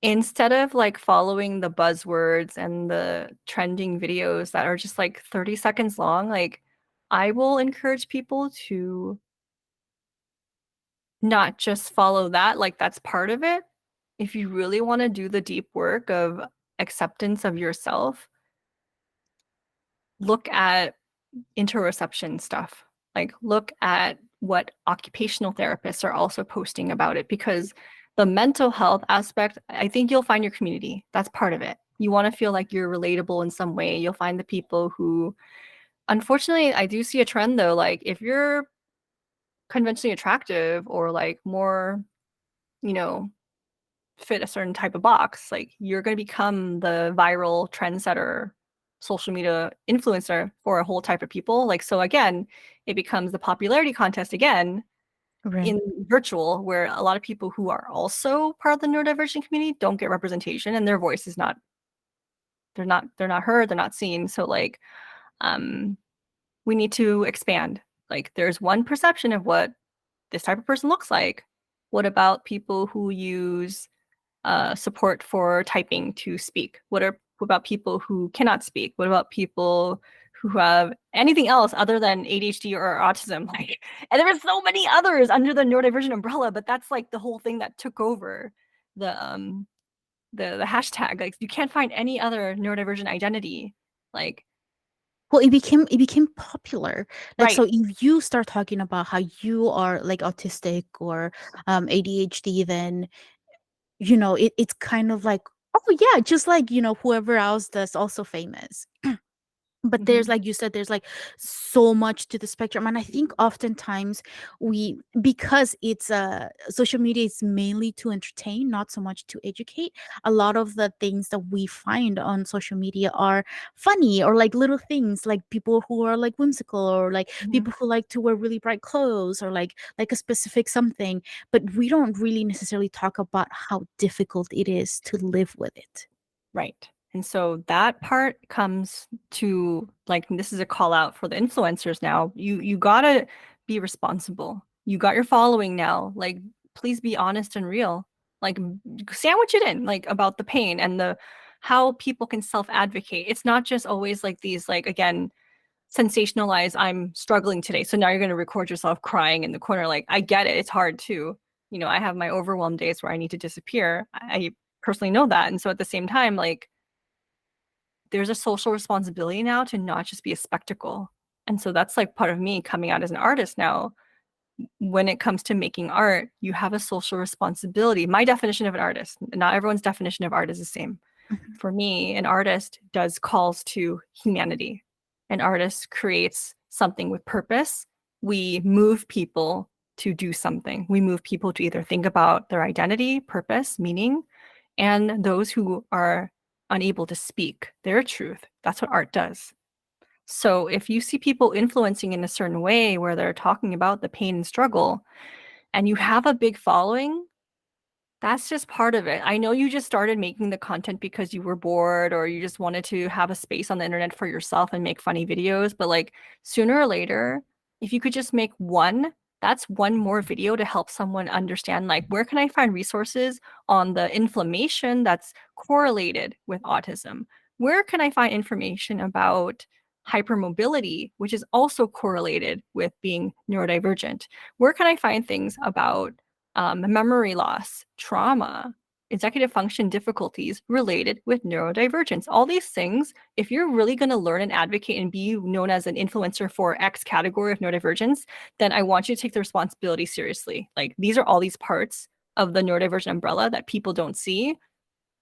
Instead of like following the buzzwords and the trending videos that are just like 30 seconds long, like I will encourage people to not just follow that, like that's part of it. If you really want to do the deep work of acceptance of yourself, look at interoception stuff. Like look at what occupational therapists are also posting about it, because the mental health aspect, I think you'll find your community. That's part of it. You want to feel like you're relatable in some way. You'll find the people who, unfortunately, I do see a trend though. Like if you're conventionally attractive or like more, you know, fit a certain type of box, like you're going to become the viral trendsetter social media influencer for a whole type of people. Like, so again, it becomes the popularity contest again Right. in virtual, where a lot of people who are also part of the neurodivergent community don't get representation and their voice is not, they're not heard, they're not seen. So like, um, we need to expand. Like, there's one perception of what this type of person looks like. What about people who use support for typing to speak? What about people who cannot speak? What about people who have anything else other than ADHD or autism? Like, and there are so many others under the neurodivergent umbrella, but that's like the whole thing that took over the hashtag. Like, you can't find any other neurodivergent identity. Like, Well, it became popular. Like, right, so if you start talking about how you are like autistic or ADHD, then it's kind of like, oh yeah, just like whoever else that's also famous. But there's, hmm like you said, there's like so much to the spectrum, and I think oftentimes we, because it's social media is mainly to entertain, not so much to educate. A lot of the things that we find on social media are funny, or like little things, like people who are like whimsical, or like hmm people who like to wear really bright clothes, or like a specific something, but we don't really necessarily talk about how difficult it is to live with it. Right. And so that part comes to, like, this is a call out for the influencers now. You gotta be responsible. You got your following now. Like, please be honest and real. Like, sandwich it in, like, about the pain and the how people can self-advocate. It's not just always like these, like, again, sensationalize I'm struggling today. So now you're going to record yourself crying in the corner. Like, I get it. It's hard too. You know, I have my overwhelmed days where I need to disappear. I personally know that. And so at the same time, like, there's a social responsibility now to not just be a spectacle. And so that's like part of me coming out as an artist now. When it comes to making art, you have a social responsibility. My definition of an artist, not everyone's definition of art is the same. Mhm. For me, an artist does calls to humanity. An artist creates something with purpose. We move people to do something. We move people to either think about their identity, purpose, meaning, and those who are unable to speak their truth. That's what art does. So if you see people influencing in a certain way where they're talking about the pain and struggle, and you have a big following, that's just part of it. I know you just started making the content because you were bored or you just wanted to have a space on the internet for yourself and make funny videos, but like sooner or later, if you could just make one, that's one more video to help someone understand like where can I find resources on the inflammation that's correlated with autism? Where can I find information about hypermobility, which is also correlated with being neurodivergent? Where can I find things about memory loss, trauma, executive function difficulties related with neurodivergence? All these things, if you're really going to learn and advocate and be known as an influencer for X category of neurodivergence, then I want you to take the responsibility seriously. Like, these are all these parts of the neurodivergent umbrella that people don't see.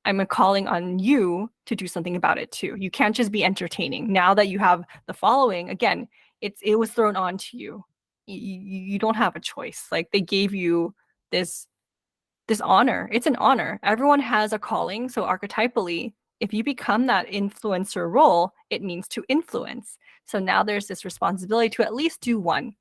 I'm calling on you to do something about it too. You can't just be entertaining. Now that you have the following, again, it was thrown on to you. You don't have a choice. Like, they gave you this this honor. It's an honor. Everyone has a calling. So archetypally, if you become that influencer role, it means to influence. So now there's this responsibility to at least do one.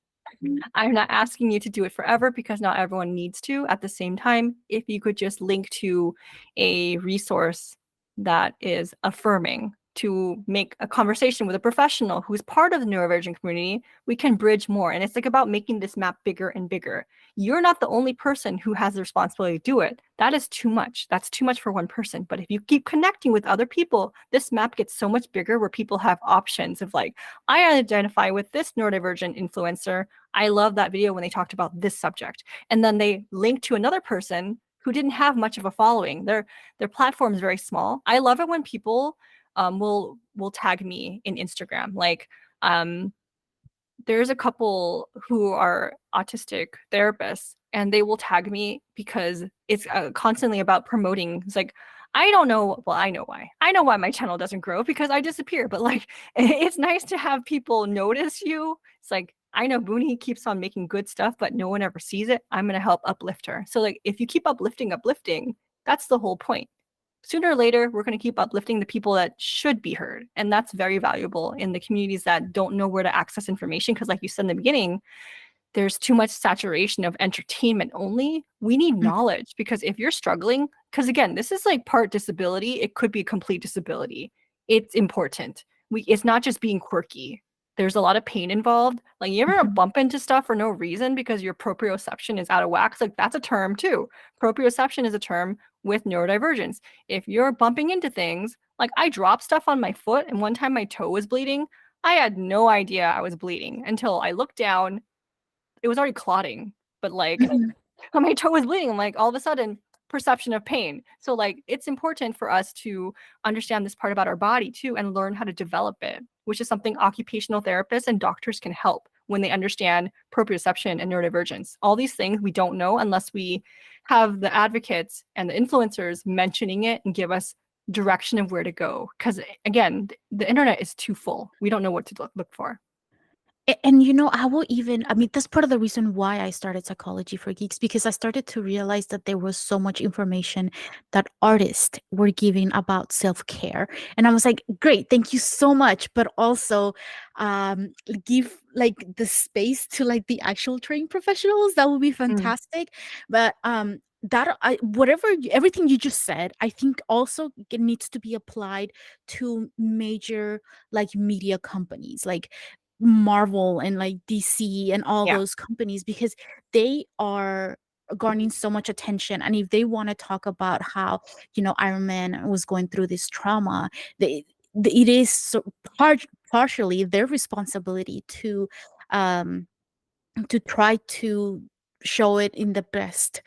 I'm not asking you to do it forever because not everyone needs to. At the same time, if you could just link to a resource that is affirming to make a conversation with a professional who's part of the neurodivergent community, we can bridge more. And it's like about making this map bigger and bigger. You're not the only person who has the responsibility to do it. That is too much. That's too much for one person. But if you keep connecting with other people, this map gets so much bigger where people have options of like, I identify with this neurodivergent influencer. I love that video when they talked about this subject. And then they link to another person who didn't have much of a following. Their platform is very small. I love it when people will tag me in Instagram. Like, there's a couple who are autistic therapists and they will tag me because it's constantly about promoting. It's like, I don't know. Well, I know why. I know why my channel doesn't grow because I disappear. But like, it's nice to have people notice you. It's like, I know Booney keeps on making good stuff, but no one ever sees it. I'm going to help uplift her. So like, if you keep uplifting, that's the whole point. Sooner or later, we're going to keep uplifting the people that should be heard. And that's very valuable in the communities that don't know where to access information. Because like you said in the beginning, there's too much saturation of entertainment only. We need knowledge because if you're struggling, because again, this is like part disability, it could be complete disability. It's important. It's not just being quirky. There's a lot of pain involved. Like, you ever Mhm. bump into stuff for no reason because your proprioception is out of whack? Like, that's a term too. Proprioception is a term with neurodivergence. If you're bumping into things, like I dropped stuff on my foot and one time my toe was bleeding. I had no idea I was bleeding until I looked down. It was already clotting, but like Mhm. my toe was bleeding. I'm like, all of a sudden, perception of pain. So like, it's important for us to understand this part about our body too and learn how to develop it, which is something occupational therapists and doctors can help when they understand proprioception and neurodivergence. All these things we don't know unless we have the advocates and the influencers mentioning it and give us direction of where to go. Because again, the internet is too full. We don't know what to look for. And you know, I mean, that's part of the reason why I started Psychology for Geeks, because I started to realize that there was so much information that artists were giving about self-care. And I was like, great, thank you so much. But also, give like the space to like the actual trained professionals. That would be Mm, fantastic. But everything you just said, I think also needs to be applied to major like media companies. Like Marvel and like DC and all yeah. those companies, because they are garnering so much attention. And if they want to talk about how, Iron Man was going through this trauma, they it is so partially their responsibility um to try to show it in the best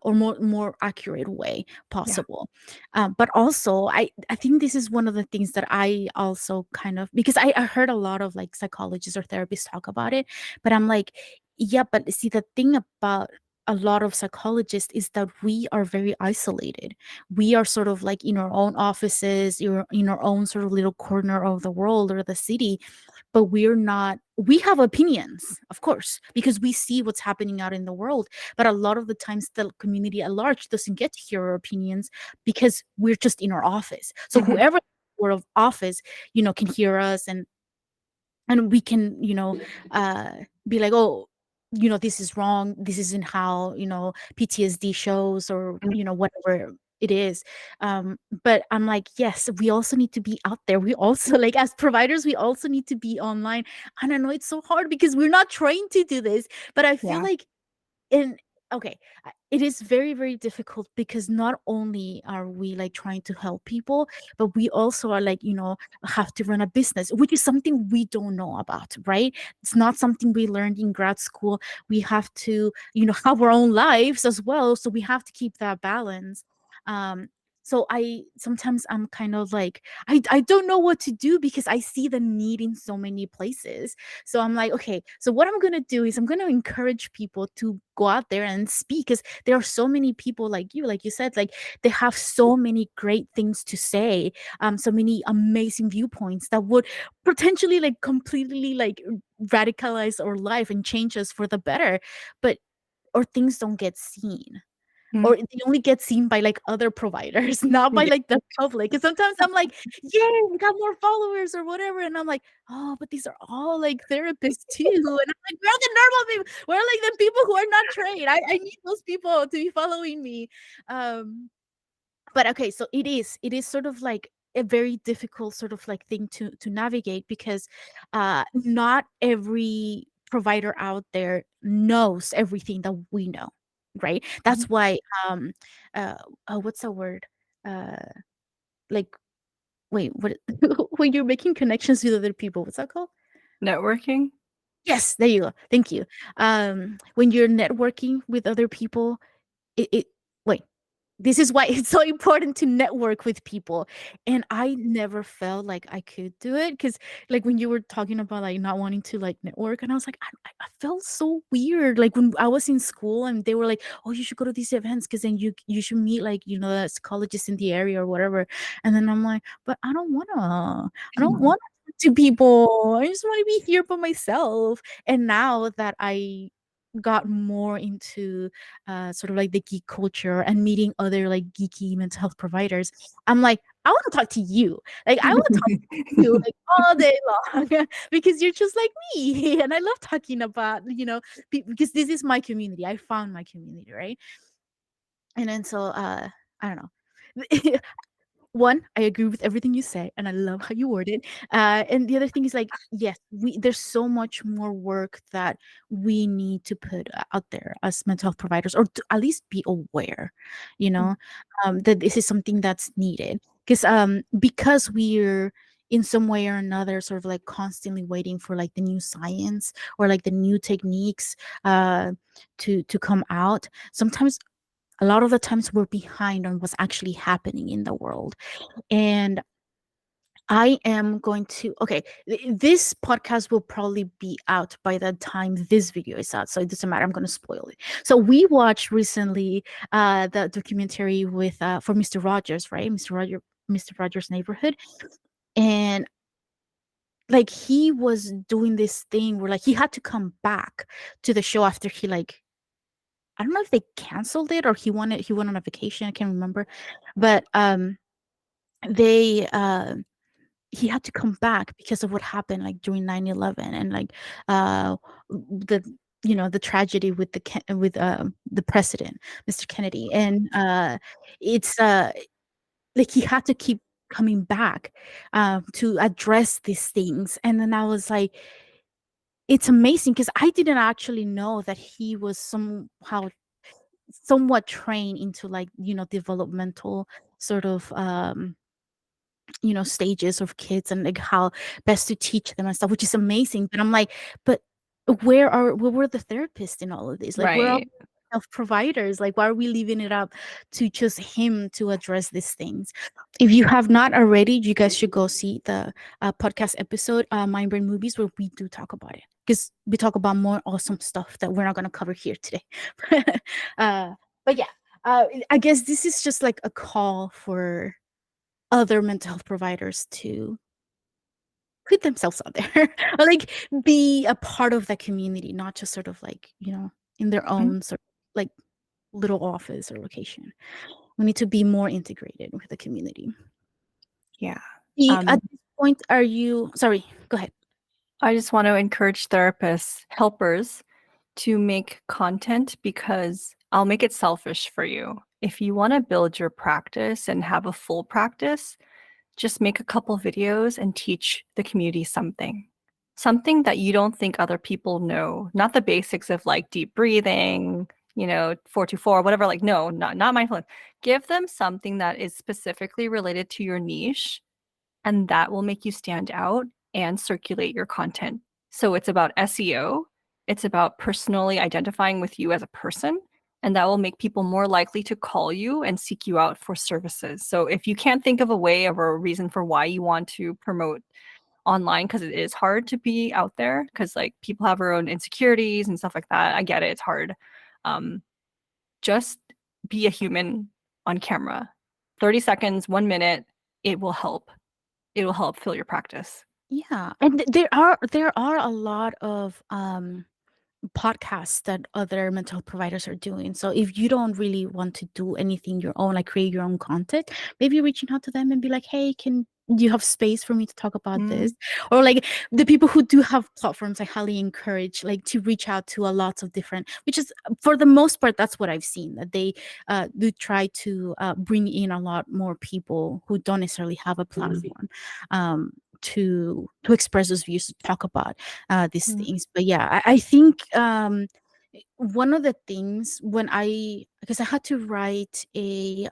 or more accurate way Yeah. possible. But also, I think this is one of the things that I also kind of, because I heard a lot of like psychologists or therapists talk about it, but I'm like, yeah, but see, the thing about a lot of psychologists is that we are very isolated. We are sort of like in our own offices, you're in our own sort of little corner of the world or the city, but we're not, we have opinions, of course, because we see what's happening out in the world, but a lot of the times the community at large doesn't get to hear our opinions because we're just in our office. So Hmm. whoever of office, can hear us, and we can, uh be like, oh, this is wrong, this isn't how, PTSD shows, or whatever it is. But I'm like, yes, we also need to be out there. We also, like, as providers, we also need to be online. And I know it's so hard because we're not trained to do this, but I feel Yeah. like, and okay, it is very, very difficult because not only are we like trying to help people, but we also are like, have to run a business, which is something we don't know about, right? It's not something we learned in grad school. We have to, have our own lives as well, so we have to keep that balance. um so I sometimes I'm kind of like, I don't know what to do because I see the need in so many places. So I'm like, okay, so what I'm going to do is I'm going to encourage people to go out there and speak, because there are so many people like you said, like they have so many great things to say, so many amazing viewpoints that would potentially like completely like radicalize our life and change us for the better. But or things don't get seen, Mm. or they only get seen by like other providers, not by Yeah. like the public. And sometimes I'm like, yay, we got more followers or whatever. And I'm like, oh, but these are all like therapists too. And I'm like, we're the normal people. We're like the people who are not trained. I need those people to be following me. Um, but okay, so it is sort of like a very difficult sort of like thing to navigate, because not every provider out there knows everything that we know, right? Mhm. That's why uh what's the word, uh like, wait, what when you're making connections with other people, what's that called? Networking. Yes, there you go, thank you. When you're networking with other people, it wait, this is why it's so important to network with people. And I never felt like I could do it, because like when you were talking about like not wanting to like network, and I was like, I felt so weird. Like when I was in school and they were like, oh, you should go to these events because then you should meet like, the psychologists in the area or whatever. And then I'm like, but I don't want to talk to people. I just want to be here by myself. And now that I got more into sort of like the geek culture and meeting other like geeky mental health providers, I'm like, I want to talk to you. Like, I want to talk to you like all day long because you're just like me, and I love talking about, because this is my community. I found my community, right? And then so I don't know. One, I agree with everything you say, and I love how you word it. And the other thing is like, yes, there's so much more work that we need to put out there as mental health providers, or to at least be aware, that this is something that's needed. Because we're in some way or another sort of like constantly waiting for like the new science or like the new techniques uh, to come out. Sometimes, a lot of the times, we're behind on what's actually happening in the world. And I am going to, okay, this podcast will probably be out by the time this video is out, so it doesn't matter. I'm going to spoil it. So we watched recently the documentary with for Mr. Rogers, right? Mr. Rogers' Neighborhood. And like he was doing this thing where like he had to come back to the show after he like, I don't know if they canceled it or he went on a vacation, I can't remember. But they he had to come back because of what happened like during 9/11, and like the the tragedy with the president, Mr. Kennedy. And it's like he had to keep coming back to address these things. And then I was like, it's amazing because I didn't actually know that he was somehow somewhat trained into like developmental sort of stages of kids and like how best to teach them and stuff, which is amazing. But I'm like, but where were the therapists in all of this? Like, where are Right. health providers? Like, why are we leaving it up to just him to address these things? If you have not already, you guys should go see the podcast episode, Mind Brain Movies, where we do talk about it, because we talk about more awesome stuff that we're not going to cover here today. uh, but yeah, I guess this is just like a call for other mental health providers to put themselves out there or like be a part of the community, not just sort of like, in their Mhm. own sort of like little office or location. We need to be more integrated with the community. Yeah. At this point, are you sorry, go ahead. I just want to encourage therapists, helpers to make content because I'll make it selfish for you. If you want to build your practice and have a full practice, just make a couple videos and teach the community something. Something that you don't think other people know. Not the basics of like deep breathing, 424, whatever. Like, no, not mindfulness. Give them something that is specifically related to your niche, and that will make you stand out and circulate your content. So it's about SEO, it's about personally identifying with you as a person, and that will make people more likely to call you and seek you out for services. So if you can't think of a way or a reason for why you want to promote online, because it is hard to be out there, because like people have their own insecurities and stuff like that. I get it, it's hard. Um, just be a human on camera. 30 seconds, 1 minute, it will help. It will help fill your practice. Yeah, and there are a lot of podcasts that other mental health providers are doing. So if you don't really want to do anything your own, like create your own content, maybe reaching out to them and be like, hey, can you have space for me to talk about Mm, this? Or like the people who do have platforms, I highly encourage like to reach out to a lots of different, which is for the most part, that's what I've seen, that they do try to bring in a lot more people who don't necessarily have a platform. To express those views, to talk about these mm, things. But yeah, I think one of the things when because I had to write a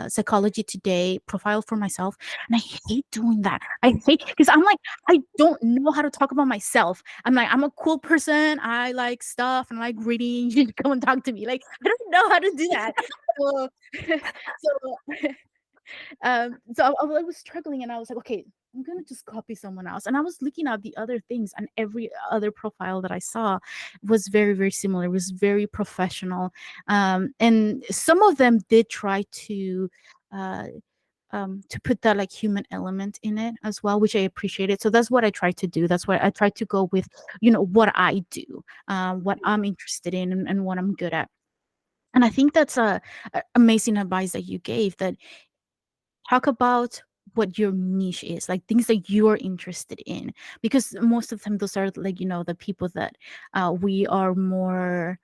Psychology Today profile for myself, and I hate doing that. I hate because I'm like, I don't know how to talk about myself. I'm like, I'm a cool person. I like stuff and I like reading. You should come and talk to me. Like, I don't know how to do that. So, so I was struggling and I was like, okay, I'm gonna just copy someone else. And I was looking at the other things, and every other profile that I saw was very, very similar. It was very professional. And some of them did try uh to put that like human element in it as well, which I appreciated. So that's what I tried to do. That's why I tried to go with, what I do, what I'm interested in, and what I'm good at. And I think that's a amazing advice that you gave, that talk about what your niche is, like things that you're interested in, because most of the time those are like, the people that we are more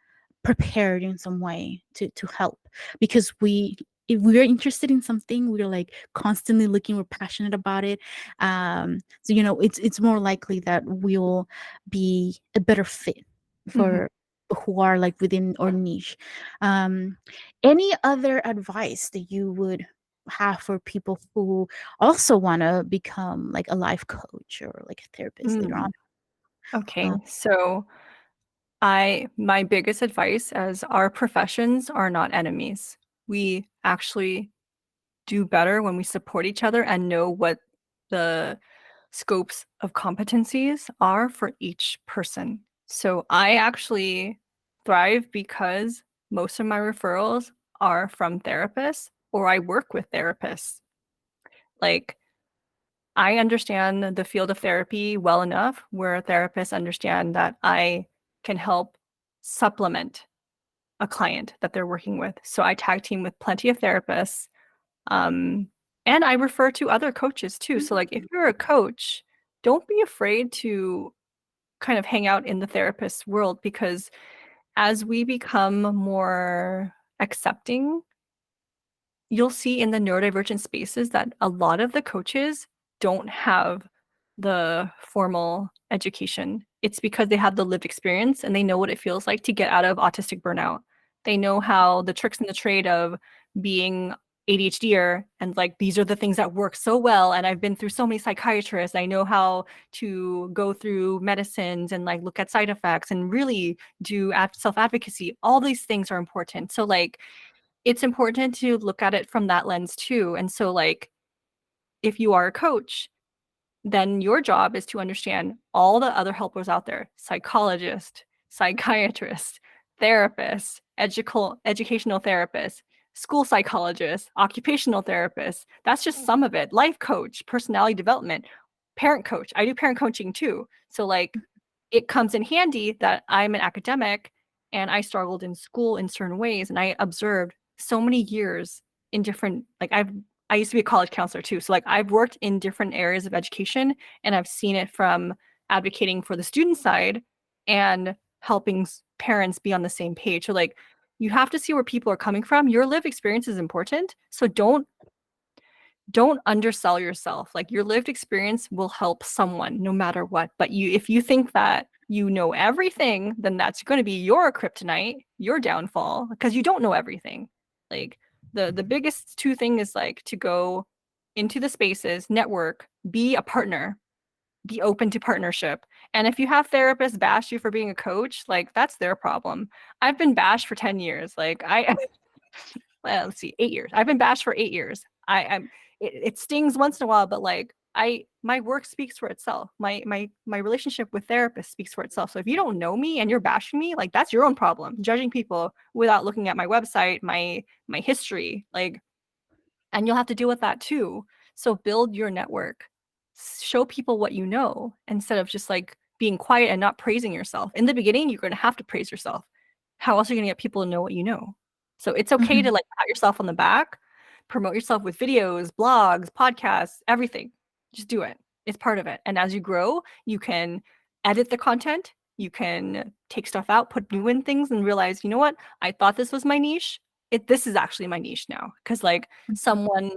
prepared in some way to help, because if we're interested in something, we're like constantly looking, we're passionate about it. So it's more likely that we'll be a better fit mhm. for who are like within our niche. um any other advice that you would have for people who also want to become like a life coach or like a therapist later Mm. on? Okay, Uh, so my biggest advice as our professions are not enemies. We actually do better when we support each other and know what the scopes of competencies are for each person. So I actually thrive because most of my referrals are from therapists or I work with therapists. Like I understand the field of therapy well enough where therapists understand that I can help supplement a client that they're working with. So I tag team with plenty of therapists. Um, and I refer to other coaches too. So, like, if you're a coach, don't be afraid to kind of hang out in the therapist world, because as we become more accepting, you'll see in the neurodivergent spaces that a lot of the coaches don't have the formal education. It's because they have the lived experience and they know what it feels like to get out of autistic burnout. They know how the tricks in the trade of being ADHDer, and like these are the things that work so well, and I've been through so many psychiatrists. I know how to go through medicines and like look at side effects and really do self-advocacy. All these things are important. So like it's important to look at it from that lens too. And so like if you are a coach, then your job is to understand all the other helpers out there: psychologist, psychiatrist, therapist, educational therapist, school psychologist, occupational therapist. That's just some of it. Life coach, personality development, parent coach. I do parent coaching too. So, like, it comes in handy that I'm an academic and I struggled in school in certain ways. And I observed so many years in different, like, I used to be a college counselor too. So like I've worked in different areas of education and I've seen it from advocating for the student side and helping parents be on the same page. So like you have to see where people are coming from. Your lived experience is important. So don't undersell yourself. Like your lived experience will help someone no matter what. But if you think that you know everything, then that's going to be your kryptonite, your downfall, because you don't know everything. Like the biggest two thing is like to go into the spaces, network, be a partner, be open to partnership. And if you have therapists bash you for being a coach, like that's their problem. I've been bashed for 10 years. Like I well, let's see, 8 years. I've been bashed for 8 years. I'm it stings once in a while, but like my work speaks for itself. My relationship with therapists speaks for itself. So if you don't know me and you're bashing me, like that's your own problem. Judging people without looking at my website, my history, like, and you'll have to deal with that too. So build your network. Show people what you know instead of just like being quiet and not praising yourself. In the beginning, you're going to have to praise yourself. How else are you going to get people to know what you know? So it's okay to Mhm. like pat yourself on the back, promote yourself with videos, blogs, podcasts, everything. Just do it. It's part of it. And as you grow, you can edit the content. You can take stuff out, put new in things, and realize, you know what? I thought this was my niche. This is actually my niche now. Because like someone,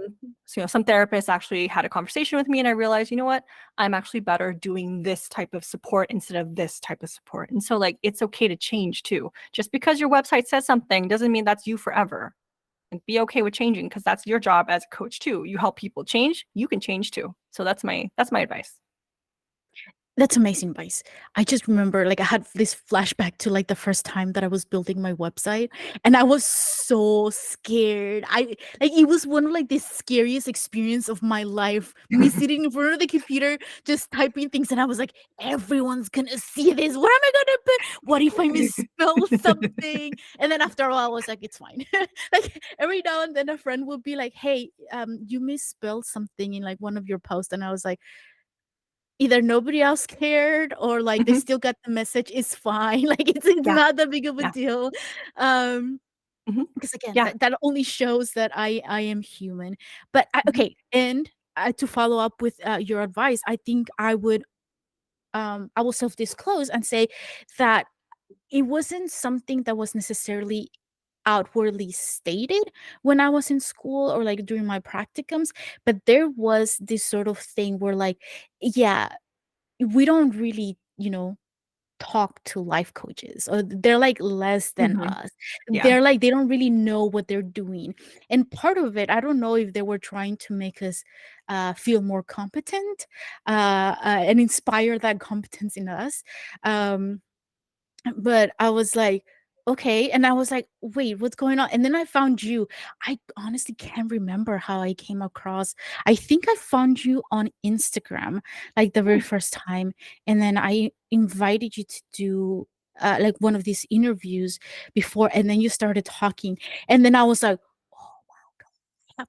some therapist actually had a conversation with me, and I realized, you know what? I'm actually better doing this type of support instead of this type of support. And so like it's okay to change too. Just because your website says something doesn't mean that's you forever. And be okay with changing because that's your job as a coach too. You help people change, you can change too. So that's my advice. That's amazing advice. I just remember like I had this flashback to like the first time that I was building my website and I was so scared. I like it was one of like the scariest experience of my life. Me sitting in front of the computer just typing things and I was like, everyone's gonna see this. What am I gonna put? What if I misspell something? And then after a while I was like, it's fine. Like every now and then a friend would be like, hey, you misspelled something in like one of your posts. And I was like, either nobody else cared or like they Mhm. still got the message, it's fine. Like it's Yeah. not that big of a Yeah. deal. Um, Mhm. because again, Yeah. that only shows that I am human. But Mhm. okay, and to follow up with your advice, I think I will self-disclose and say that it wasn't something that was necessarily outwardly stated when I was in school or like during my practicums, but there was this sort of thing where like, yeah, we don't really, talk to life coaches or they're like less than Mhm. us. Yeah. They're like they don't really know what they're doing. And part of it, I don't know if they were trying to make us feel more competent and inspire that competence in us. Um, but I was like, "Okay," and I was like, "Wait, what's going on?" And then I found you. I honestly can't remember how I came across. I think I found you on Instagram, like, the very Hmm. first time, and then I invited you to do, like, one of these interviews before, and then you started talking, and then I was like, "Oh I have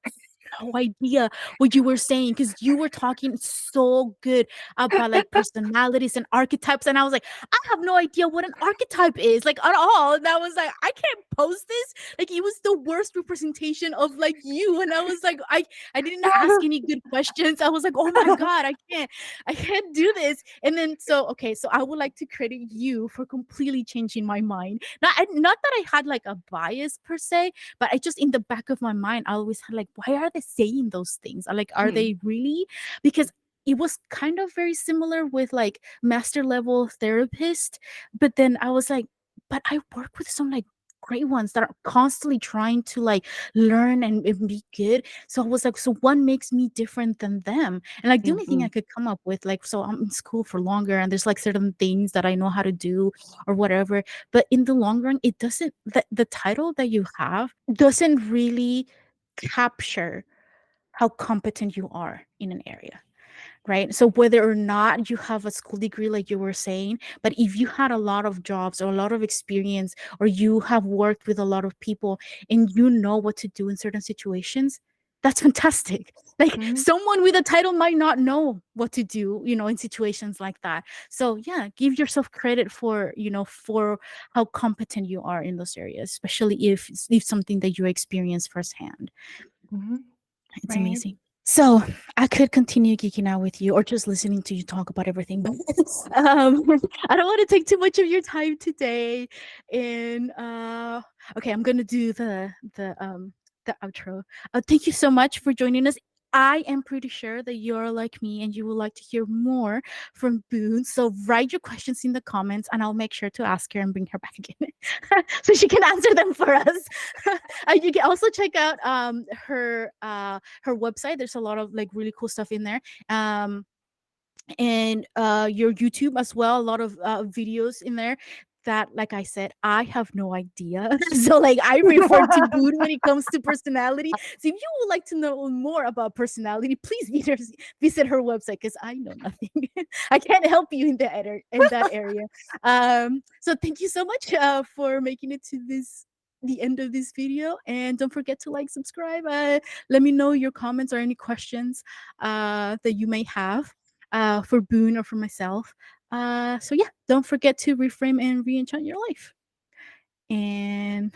no idea what you were saying because you were talking so good about like personalities and archetypes, and I was like, I have no idea what an archetype is, like at all. And I was like, I can't post this. Like it was the worst representation of like you. And I was like, I didn't ask any good questions. I was like, oh my God, I can't do this. And then so okay, so I would like to credit you for completely changing my mind. Not that I had like a bias per se, but I just in the back of my mind, I always had like, why are they saying those things? Like, are Hmm. they really? Because it was kind of very similar with like master level therapist, but then I was like, but I work with some like great ones that are constantly trying to like learn and be good. So I was like, so what makes me different than them? And like the only thing I Mhm. could come up with, like, so I'm in school for longer and there's like certain things that I know how to do or whatever. But in the long run, it doesn't, the title that you have doesn't really capture how competent you are in an area, right? So whether or not you have a school degree, like you were saying, but if you had a lot of jobs or a lot of experience, or you have worked with a lot of people and you know what to do in certain situations, that's fantastic. Like Mhm. someone with a title might not know what to do, in situations like that. So yeah, give yourself credit for, for how competent you are in those areas, especially if something that you experience firsthand. Mhm. It's Right. amazing. So I could continue geeking out with you or just listening to you talk about everything, but um, I don't want to take too much of your time today. And okay, I'm gonna do the outro. Thank you so much for joining us. I am pretty sure that you're like me and you would like to hear more from Boone. So write your questions in the comments and I'll make sure to ask her and bring her back again so she can answer them for us. You can also check out her website. There's a lot of like really cool stuff in there. And your YouTube as well. A lot of videos in there that, like I said, I have no idea. So like I refer to Boone when it comes to personality. So if you would like to know more about personality, please visit her website because I know nothing. I can't help you in that area. So thank you so much for making it to the end of this video, and don't forget to like, subscribe. Let me know your comments or any questions that you may have for Boone or for myself. So yeah, don't forget to reframe and re-enchant your life. And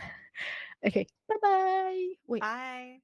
okay, bye bye. Wait. Bye.